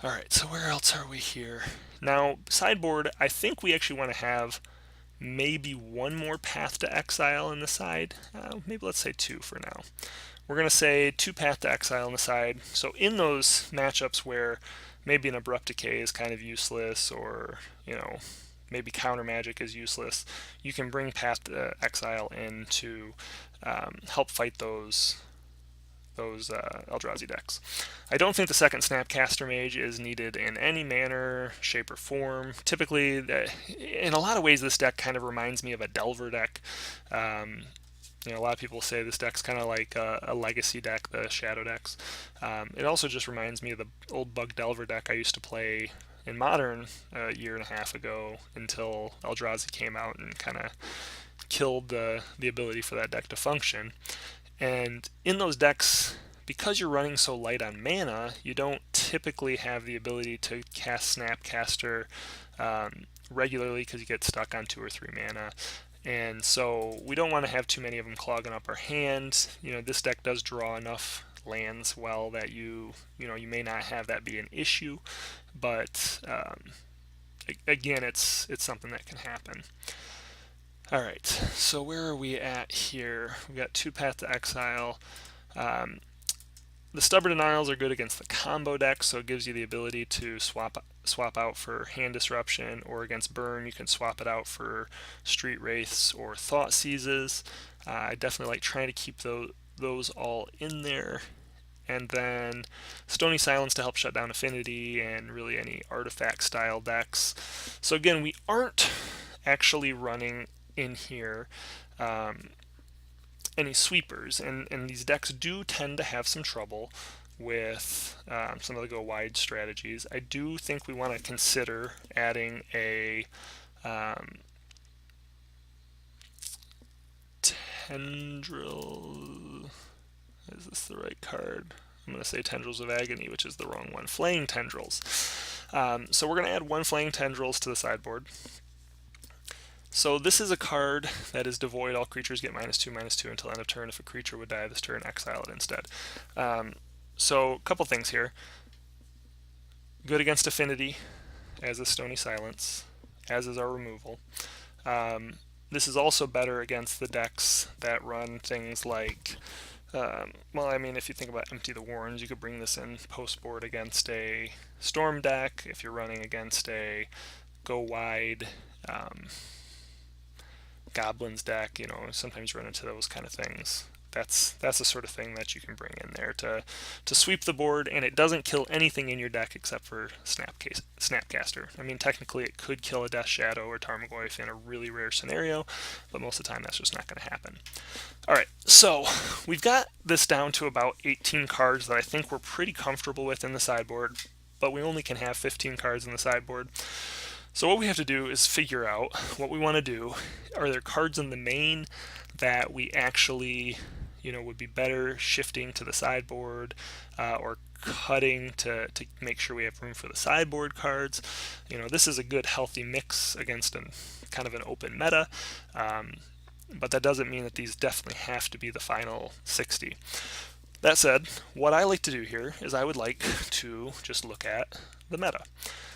All right, so where else are we here? Now, sideboard, I think we actually want to have maybe 1 more Path to Exile in the side. Maybe let's say 2 for now. We're going to say 2 Path to Exile in the side. So in those matchups where maybe an Abrupt Decay is kind of useless, or maybe counter magic is useless, you can bring Path to Exile in to help fight those Eldrazi decks. I don't think the second Snapcaster Mage is needed in any manner, shape, or form. Typically, in a lot of ways, this deck kind of reminds me of a Delver deck. A lot of people say this deck's kind of like a legacy deck, the Shadow decks. It also just reminds me of the old Bug Delver deck I used to play in Modern a year and a half ago, until Eldrazi came out and kind of killed the ability for that deck to function. And in those decks, because you're running so light on mana, you don't typically have the ability to cast Snapcaster regularly because you get stuck on 2 or 3 mana. And so we don't want to have too many of them clogging up our hand. This deck does draw enough lands well that you may not have that be an issue, but again, it's something that can happen. All right, so where are we at here? We got 2 Path to Exile. The Stubborn Denials are good against the combo deck, so it gives you the ability to swap out for Hand Disruption, or against Burn you can swap it out for Street Wraiths or Thought Seizes. I definitely like trying to keep those all in there. And then Stony Silence to help shut down Affinity and really any artifact style decks. So again, we aren't actually running in here any sweepers, and these decks do tend to have some trouble with some of the go wide strategies. I do think we want to consider adding a Tendril. Is this the right card? I'm going to say Tendrils of Agony, which is the wrong one. Flaying Tendrils. So we're going to add 1 Flaying Tendrils to the sideboard. So this is a card that is devoid. All creatures get -2/-2 until end of turn. If a creature would die this turn, exile it instead. So a couple things here. Good against Affinity, as is Stony Silence, as is our removal. This is also better against the decks that run things like Well, I mean, if you think about Empty the Warrens, you could bring this in post board against a Storm deck. If you're running against a Go Wide Goblins deck, sometimes you run into those kind of things. That's the sort of thing that you can bring in there to sweep the board, and it doesn't kill anything in your deck except for Snapcaster. I mean, technically it could kill a Death Shadow or Tarmogoyf in a really rare scenario, but most of the time that's just not going to happen. Alright, so we've got this down to about 18 cards that I think we're pretty comfortable with in the sideboard, but we only can have 15 cards in the sideboard. So what we have to do is figure out what we want to do. Are there cards in the main that we actually, would be better shifting to the sideboard or cutting to make sure we have room for the sideboard cards? This is a good healthy mix against kind of an open meta. But that doesn't mean that these definitely have to be the final 60. That said, what I like to do here is I would like to just look at the meta.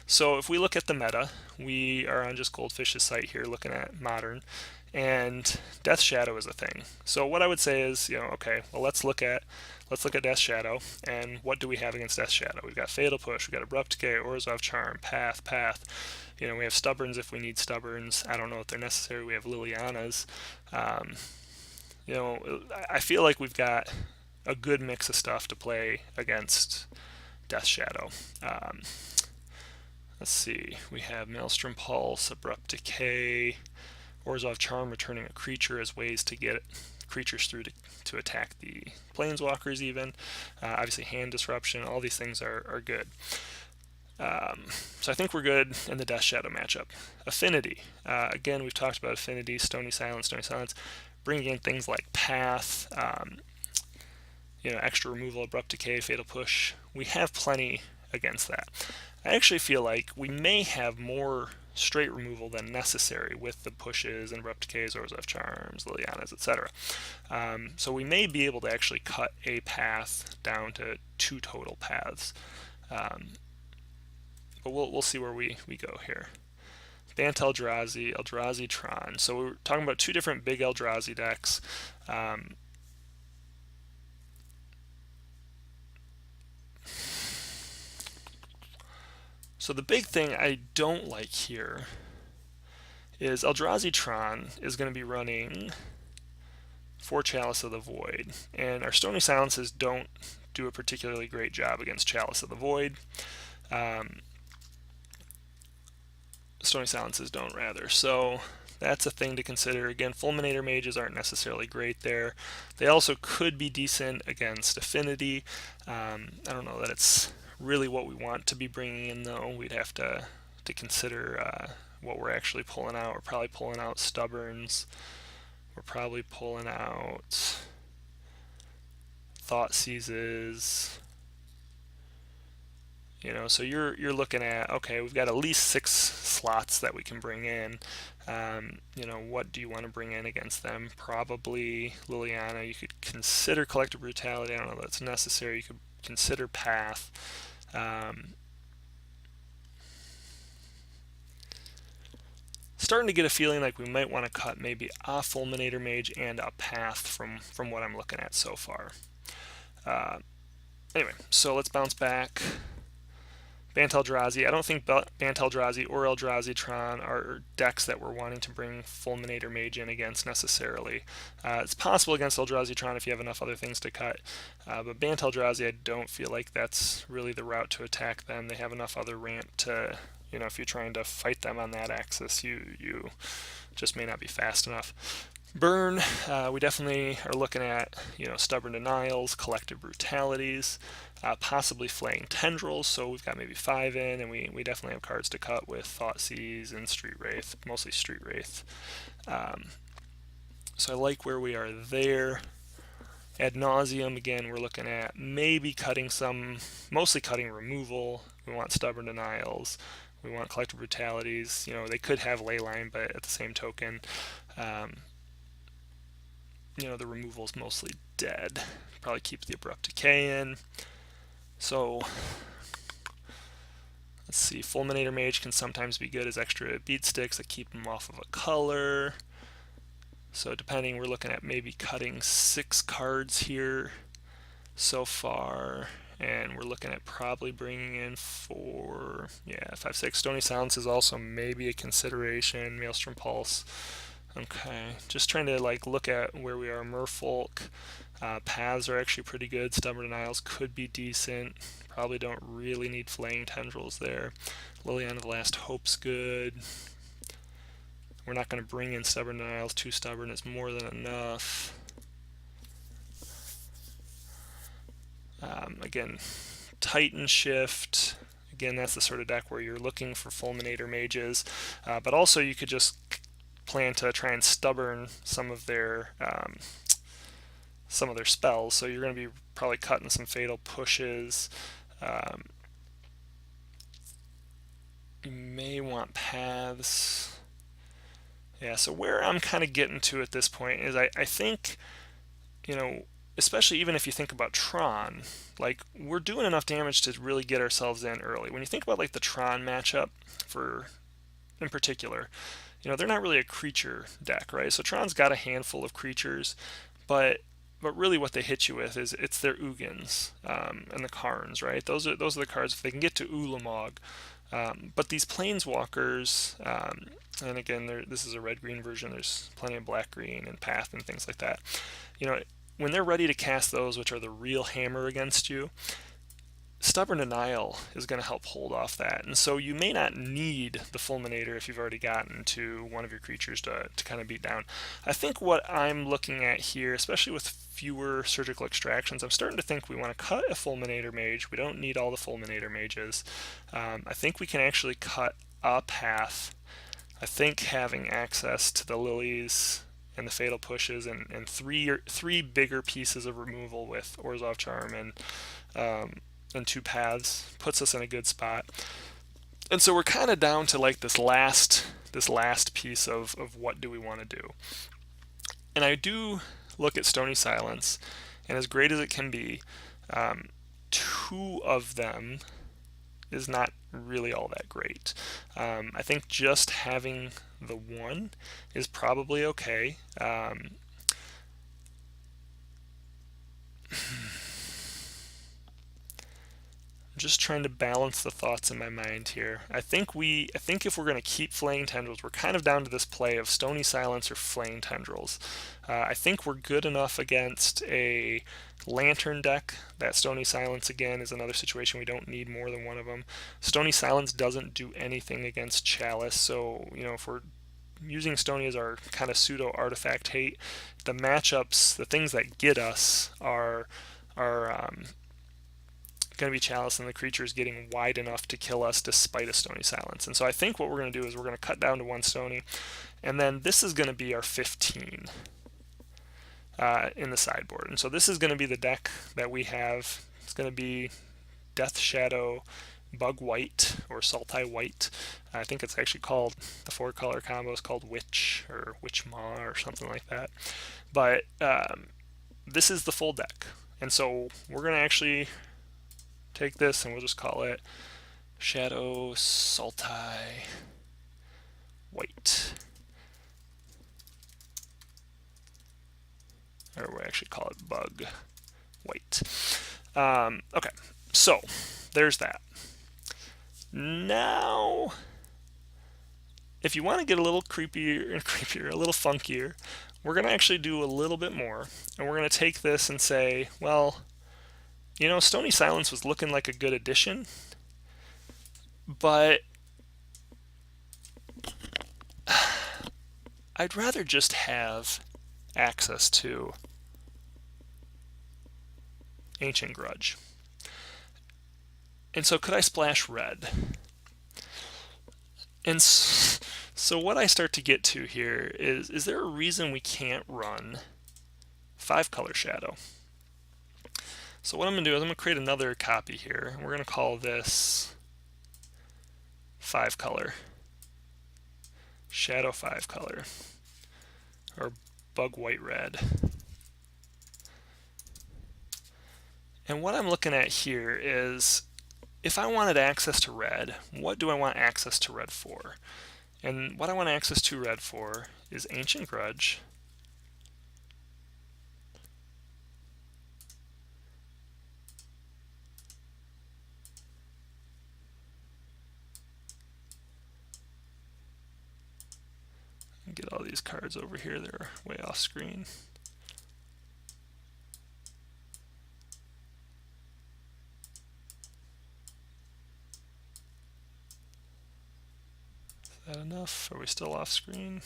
So if we look at the meta, we are on just Goldfish's site here looking at Modern, and Death Shadow is a thing. So what I would say is, okay, well let's look at Death Shadow, and what do we have against Death Shadow? We've got Fatal Push, we've got Abrupt Decay, Orzhov Charm, Path. We have Stubborns if we need Stubborns. I don't know if they're necessary. We have Lilianas. I feel like we've got a good mix of stuff to play against Death Shadow. Let's see, we have Maelstrom Pulse, Abrupt Decay, Orzhov Charm returning a creature as ways to get creatures through to attack the Planeswalkers even. Obviously Hand Disruption, all these things are good. So I think we're good in the Death Shadow matchup. Affinity, again we've talked about Affinity, Stony Silence, bringing in things like Path, extra removal, Abrupt Decay, Fatal Push. We have plenty against that. I actually feel like we may have more straight removal than necessary with the pushes and Abrupt Decays, Orzhov Charms, Lilianas, etc. So we may be able to actually cut a path down to 2 total paths. But we'll see where we go here. Bant Eldrazi, Eldrazi Tron. So we're talking about 2 different big Eldrazi decks. So the big thing I don't like here is Eldrazi Tron is going to be running 4 Chalice of the Void, and our Stony Silences don't do a particularly great job against Chalice of the Void. Stony Silences don't, rather. So that's a thing to consider. Again, Fulminator Mages aren't necessarily great there. They also could be decent against Affinity. I don't know that it's really what we want to be bringing in, though. We'd have to consider what we're actually pulling out. We're probably pulling out Stubborns. We're probably pulling out Thoughtseizes. So you're looking at, okay, we've got at least 6 slots that we can bring in. What do you want to bring in against them? Probably Liliana. You could consider Collective Brutality. I don't know that it's necessary. You could consider Path. Starting to get a feeling like we might want to cut maybe a Fulminator Mage and a Path from what I'm looking at so far. Anyway, so let's bounce back. Bant Eldrazi. I don't think Bant Eldrazi or Eldrazi Tron are decks that we're wanting to bring Fulminator Mage in against necessarily. It's possible against Eldrazi Tron if you have enough other things to cut, but Bant Eldrazi, I don't feel like that's really the route to attack them. They have enough other ramp to, if you're trying to fight them on that axis, you just may not be fast enough. Burn, we definitely are looking at, Stubborn Denials, Collective Brutalities, possibly Flaying Tendrils, so we've got maybe 5 in, and we definitely have cards to cut with Thoughtseize and Street Wraith, mostly Street Wraith. So I like where we are there. Ad nauseum, again, we're looking at maybe cutting mostly cutting removal. We want Stubborn Denials. We want Collective Brutalities. They could have Leyline, but at the same token, the removal is mostly dead. Probably keep the Abrupt Decay in. So, let's see. Fulminator Mage can sometimes be good as extra beat sticks that keep them off of a color. So depending, we're looking at maybe cutting 6 cards here so far, and we're looking at probably bringing in 4, yeah, 5, 6. Stony Silence is also maybe a consideration. Maelstrom Pulse. Okay, just trying to like look at where we are. Merfolk. Paths are actually pretty good. Stubborn Denials could be decent. Probably don't really need Flaying Tendrils there. Liliana the Last Hope's good. We're not going to bring in Stubborn Denials. 2 stubborn is more than enough. Again, Titan Shift. Again, that's the sort of deck where you're looking for Fulminator mages, but also you could just plan to try and stubborn some of their spells. So you're going to be probably cutting some Fatal Pushes. You may want Paths. Yeah, so where I'm kind of getting to at this point is I think, especially even if you think about Tron, like we're doing enough damage to really get ourselves in early. When you think about like the Tron matchup in particular, they're not really a creature deck, right? So Tron's got a handful of creatures, but really what they hit you with is it's their Ugins and the Karns, right? Those are the cards if they can get to Ulamog. But these Planeswalkers, and again, this is a red-green version. There's plenty of black-green and Path and things like that. When they're ready to cast those, which are the real hammer against you, Stubborn Denial is going to help hold off that. And so you may not need the Fulminator if you've already gotten to one of your creatures to kind of beat down. I think what I'm looking at here, especially with fewer surgical extractions, I'm starting to think we want to cut a Fulminator mage. We don't need all the Fulminator mages. I think we can actually cut a Path. I think having access to the Lilies and the Fatal Pushes and three bigger pieces of removal with Orzhov Charm and 2 Paths puts us in a good spot. And so we're kind of down to like this last piece of what do we want to do. And I do look at Stony Silence, and as great as it can be, 2 of them is not really all that great. I think just having the 1 is probably okay. Just trying to balance the thoughts in my mind here. I think if we're going to keep Flaying Tendrils, we're kind of down to this play of Stony Silence or Flaying Tendrils. I think we're good enough against a Lantern deck. That Stony Silence, again, is another situation we don't need more than one of them. Stony Silence doesn't do anything against Chalice, so, if we're using Stony as our kind of pseudo artifact hate, the matchups, the things that get us are going to be Chalice and the creatures getting wide enough to kill us despite a Stony Silence. And so I think what we're going to do is we're going to cut down to 1 Stony, and then this is going to be our 15 in the sideboard. And so this is going to be the deck that we have. It's going to be Death Shadow, Bug White, or Sultai White. I think it's actually called, the 4-color combo is called Witch, or Witch-Maw, or something like that. But this is the full deck. And so we're going to actually take this and we'll just call it Shadow Sultai White. Or we actually call it Bug White. Okay, so there's that. Now, if you want to get a little creepier, a little funkier, we're going to actually do a little bit more. And we're going to take this and say, well, Stony Silence was looking like a good addition, but I'd rather just have access to Ancient Grudge. And so could I splash red? And so what I start to get to here is there a reason we can't run 5-color Shadow? So what I'm going to do is I'm going to create another copy here, and we're going to call this 5-color, Shadow 5-color, or Bug White Red. And what I'm looking at here is, if I wanted access to red, what do I want access to red for? And what I want access to red for is Ancient Grudge get all these cards over here. They're way off screen. Is that enough? Are we still off screen?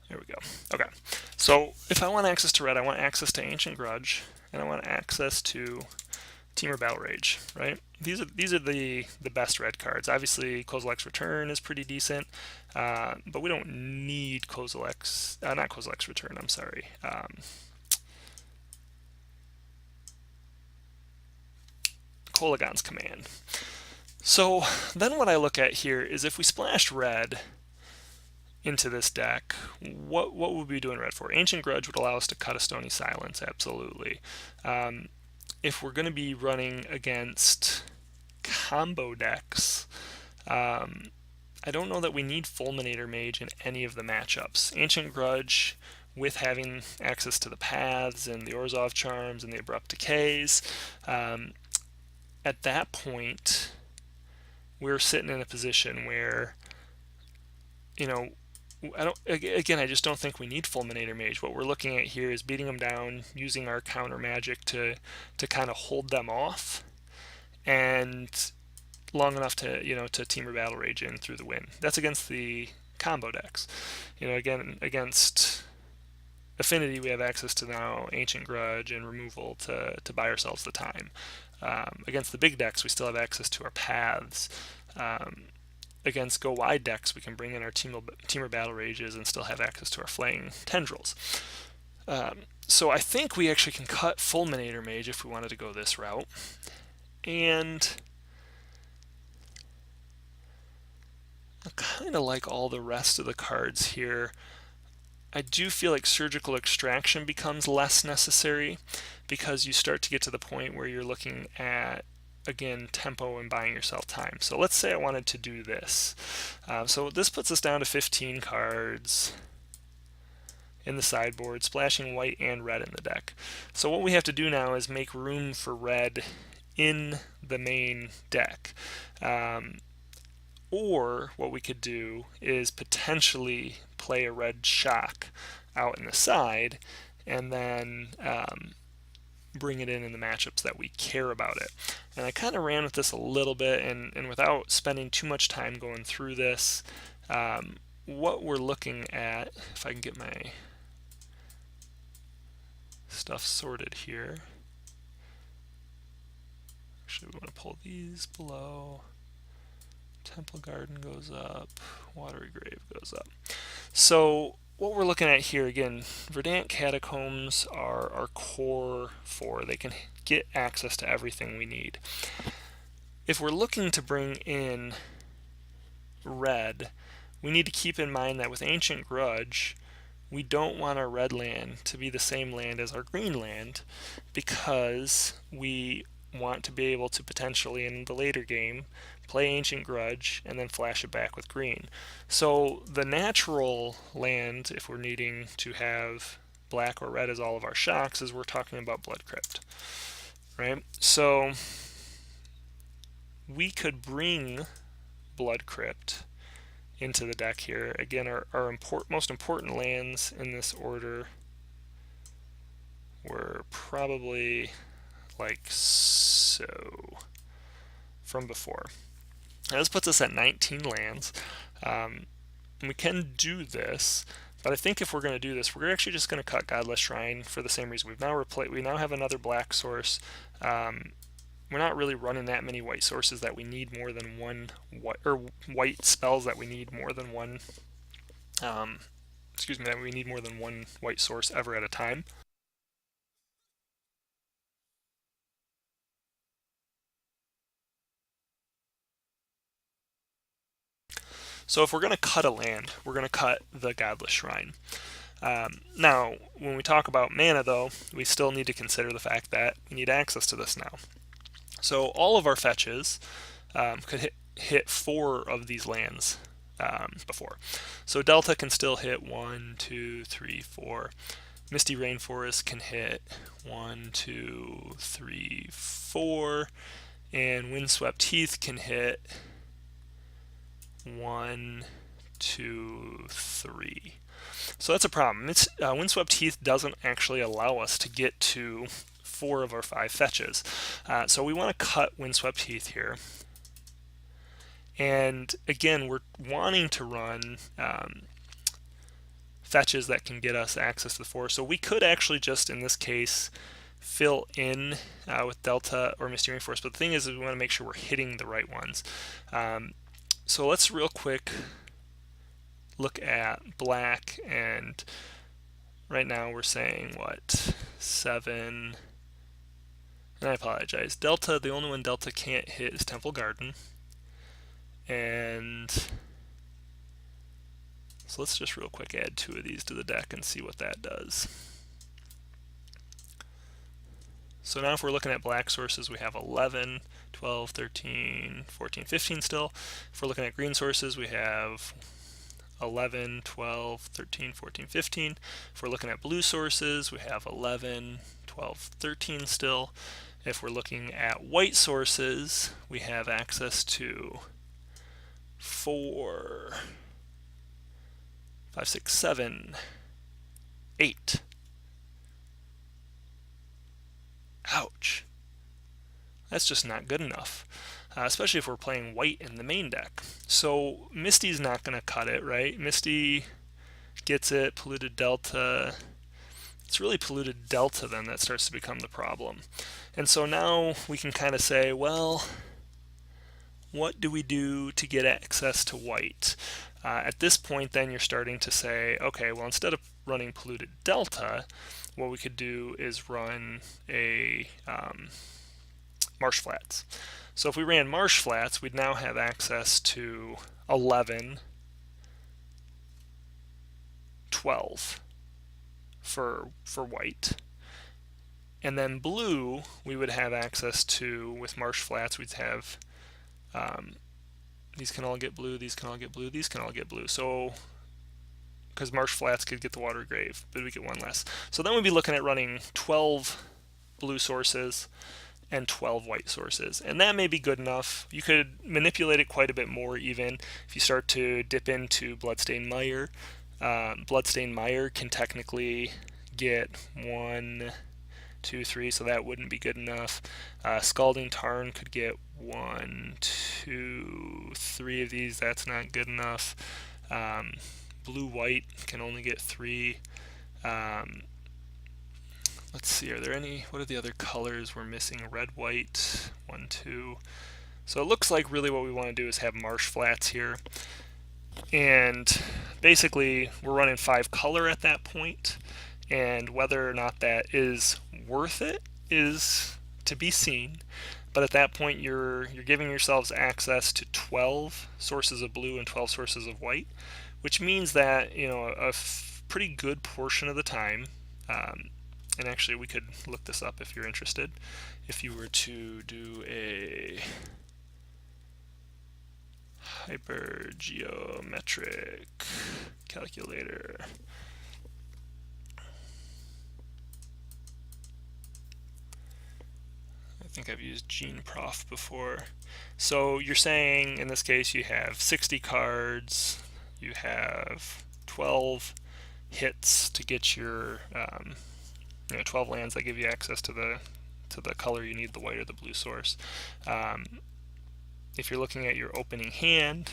There we go. Okay. So if I want access to red, I want access to Ancient Grudge, and I want access to Temur Battle Rage, right? These are the best red cards. Obviously, Kozilek's Return is pretty decent, but we don't need Kozilek's, not Kozilek's Return, I'm sorry. Kolaghan's Command. So then what I look at here is if we splashed red into this deck, what would we be doing red for? Ancient Grudge would allow us to cut a Stony Silence, absolutely. If we're going to be running against combo decks, I don't know that we need Fulminator Mage in any of the matchups. Ancient Grudge, with having access to the Paths and the Orzhov Charms and the Abrupt Decays, at that point, we're sitting in a position where, you know, I just don't think we need Fulminator Mage. What we're looking at here is beating them down, using our counter magic to kind of hold them off, and long enough to to Temur Battle Rage in through the win. That's against the combo decks. Again, against Affinity, we have access to now Ancient Grudge and removal to buy ourselves the time. Against the big decks, we still have access to our Paths. Against Go Wide decks, we can bring in our Temur Battle Rages and still have access to our Flaying Tendrils. So I think we actually can cut Fulminator Mage if we wanted to go this route. And I kind of like all the rest of the cards here. I do feel like Surgical Extraction becomes less necessary because you start to get to the point where you're looking at, again, tempo and buying yourself time. So let's say I wanted to do this. So this puts us down to 15 cards in the sideboard, splashing white and red in the deck. So what we have to do now is make room for red in the main deck. Or what we could do is potentially play a red shock out in the side and then bring it in the matchups that we care about it. And I kind of ran with this a little bit, and without spending too much time going through this, what we're looking at, if I can get my stuff sorted here. Actually, we want to pull these below. Temple Garden goes up, Watery Grave goes up. So what we're looking at here, again, Verdant Catacombs are our core 4. They can get access to everything we need. If we're looking to bring in red, we need to keep in mind that with Ancient Grudge, we don't want our red land to be the same land as our green land, because we want to be able to potentially, in the later game, play Ancient Grudge and then flash it back with green. So the natural land, if we're needing to have black or red as all of our shocks, is we're talking about Blood Crypt, right? So we could bring Blood Crypt into the deck here. Again, our most important lands in this order were probably like so from before. Now this puts us at 19 lands. We can do this, but I think if we're going to do this, we're actually just going to cut Godless Shrine for the same reason. We now have another black source. We're not really running that many white sources that we need more than one white spells that we need more than one. That we need more than one white source ever at a time. So if we're going to cut a land, we're going to cut the Godless Shrine. Now, when we talk about mana, though, we still need to consider the fact that we need access to this now. So all of our fetches could hit 4 of these lands before. So Delta can still hit 1, 2, 3, 4. Misty Rainforest can hit 1, 2, 3, 4. And Windswept Heath can hit 1, 2, 3. So that's a problem. Windswept Heath doesn't actually allow us to get to 4 of our 5 fetches. So we want to cut Windswept Heath here. And again, we're wanting to run fetches that can get us access to the 4. So we could actually just, in this case, fill in with Delta or Mysterium Force. But the thing is we want to make sure we're hitting the right ones. So let's real quick look at black, and right now we're saying what, 7, and I apologize, Delta, the only one Delta can't hit is Temple Garden. And so let's just real quick add 2 of these to the deck and see what that does. So now if we're looking at black sources, we have 11, 12, 13, 14, 15 still. If we're looking at green sources, we have 11, 12, 13, 14, 15. If we're looking at blue sources, we have 11, 12, 13 still. If we're looking at white sources, we have access to 4, 5, 6, 7, 8. Ouch. That's just not good enough, especially if we're playing white in the main deck. So Misty's not going to cut it, right? Misty gets it, polluted Delta. It's really polluted Delta then that starts to become the problem. And so now we can kind of say, well, what do we do to get access to white? At this point then you're starting to say, okay, well, instead of running polluted Delta, what we could do is run a Marsh Flats. So if we ran Marsh Flats, we'd now have access to 11, 12 for white. And then blue, we would have access to, with Marsh Flats, we'd have, these can all get blue, these can all get blue, these can all get blue. So, because Marsh Flats could get the Water Grave, but we get 1 less. So then we'd be looking at running 12 blue sources and 12 white sources. And that may be good enough. You could manipulate it quite a bit more even if you start to dip into Bloodstained Mire. Bloodstained Mire can technically get 1, 2, 3, so that wouldn't be good enough. Scalding Tarn could get 1, 2, 3 of these. That's not good enough. Blue-white can only get 3. Let's see, are there any, what are the other colors we're missing? Red, white, 1, 2. So it looks like really what we want to do is have Marsh Flats here. And basically we're running 5 color at that point, and whether or not that is worth it is to be seen. But at that point you're giving yourselves access to 12 sources of blue and 12 sources of white, which means that, you know, a pretty good portion of the time, and actually we could look this up if you're interested, if you were to do a hypergeometric calculator. I think I've used GeneProf before. So you're saying in this case you have 60 cards, you have 12 hits to get your 12 lands that give you access to the color you need, the white or the blue source. If you're looking at your opening hand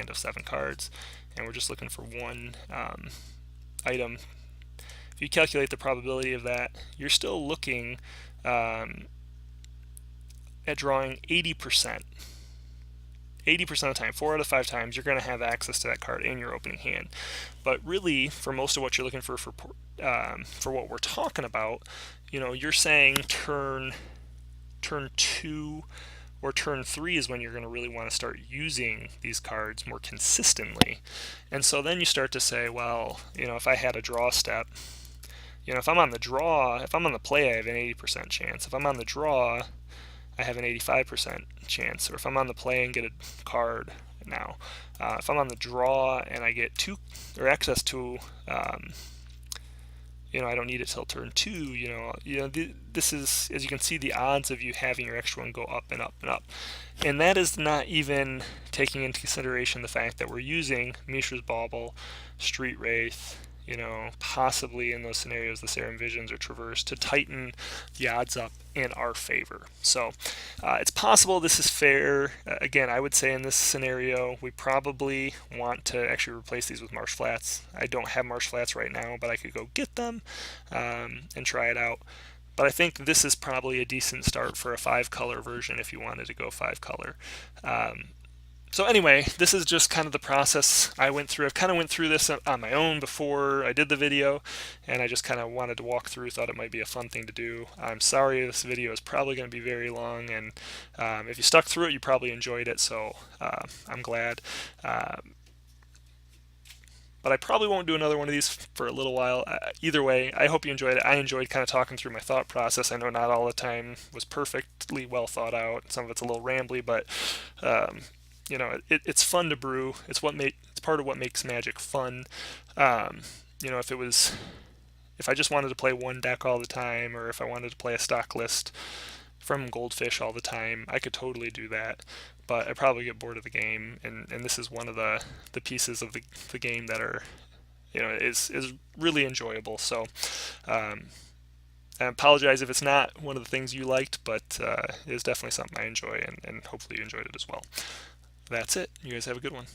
of 7 cards, and we're just looking for 1 item, if you calculate the probability of that, you're still looking at drawing 80%. 80% of the time, 4 out of 5 times, you're going to have access to that card in your opening hand. But really, for most of what you're looking for what we're talking about, you know, you're saying turn 2 or turn 3 is when you're going to really want to start using these cards more consistently. And so then you start to say, well, you know, if I had a draw step, you know, if I'm on the play, I have an 80% chance. If I'm on the draw, I have an 85% chance. Or if I'm on the play and get a card now, if I'm on the draw and I get access to I don't need it till turn 2. This is, as you can see, the odds of you having your extra one go up and up and up. And that is not even taking into consideration the fact that we're using Mishra's Bauble, Street Wraith, possibly in those scenarios the Serum Visions or Traverse to tighten the odds up in our favor. So it's possible this is fair. Again, I would say in this scenario we probably want to actually replace these with Marsh Flats. I don't have Marsh Flats right now, but I could go get them and try it out. But I think this is probably a decent start for a 5-color version if you wanted to go 5-color. So anyway, this is just kind of the process I went through. I've kind of went through this on my own before I did the video, and I just kind of wanted to walk through, thought it might be a fun thing to do. I'm sorry this video is probably going to be very long, and if you stuck through it, you probably enjoyed it, so I'm glad. But I probably won't do another one of these for a little while. Either way, I hope you enjoyed it. I enjoyed kind of talking through my thought process. I know not all the time was perfectly well thought out. Some of it's a little rambly, but it's fun to brew. It's part of what makes Magic fun. If I just wanted to play one deck all the time, or if I wanted to play a stock list from Goldfish all the time, I could totally do that. But I probably get bored of the game, and this is one of the pieces of the game that are, is really enjoyable. So I apologize if it's not one of the things you liked, but it is definitely something I enjoy, and hopefully you enjoyed it as well. That's it. You guys have a good one.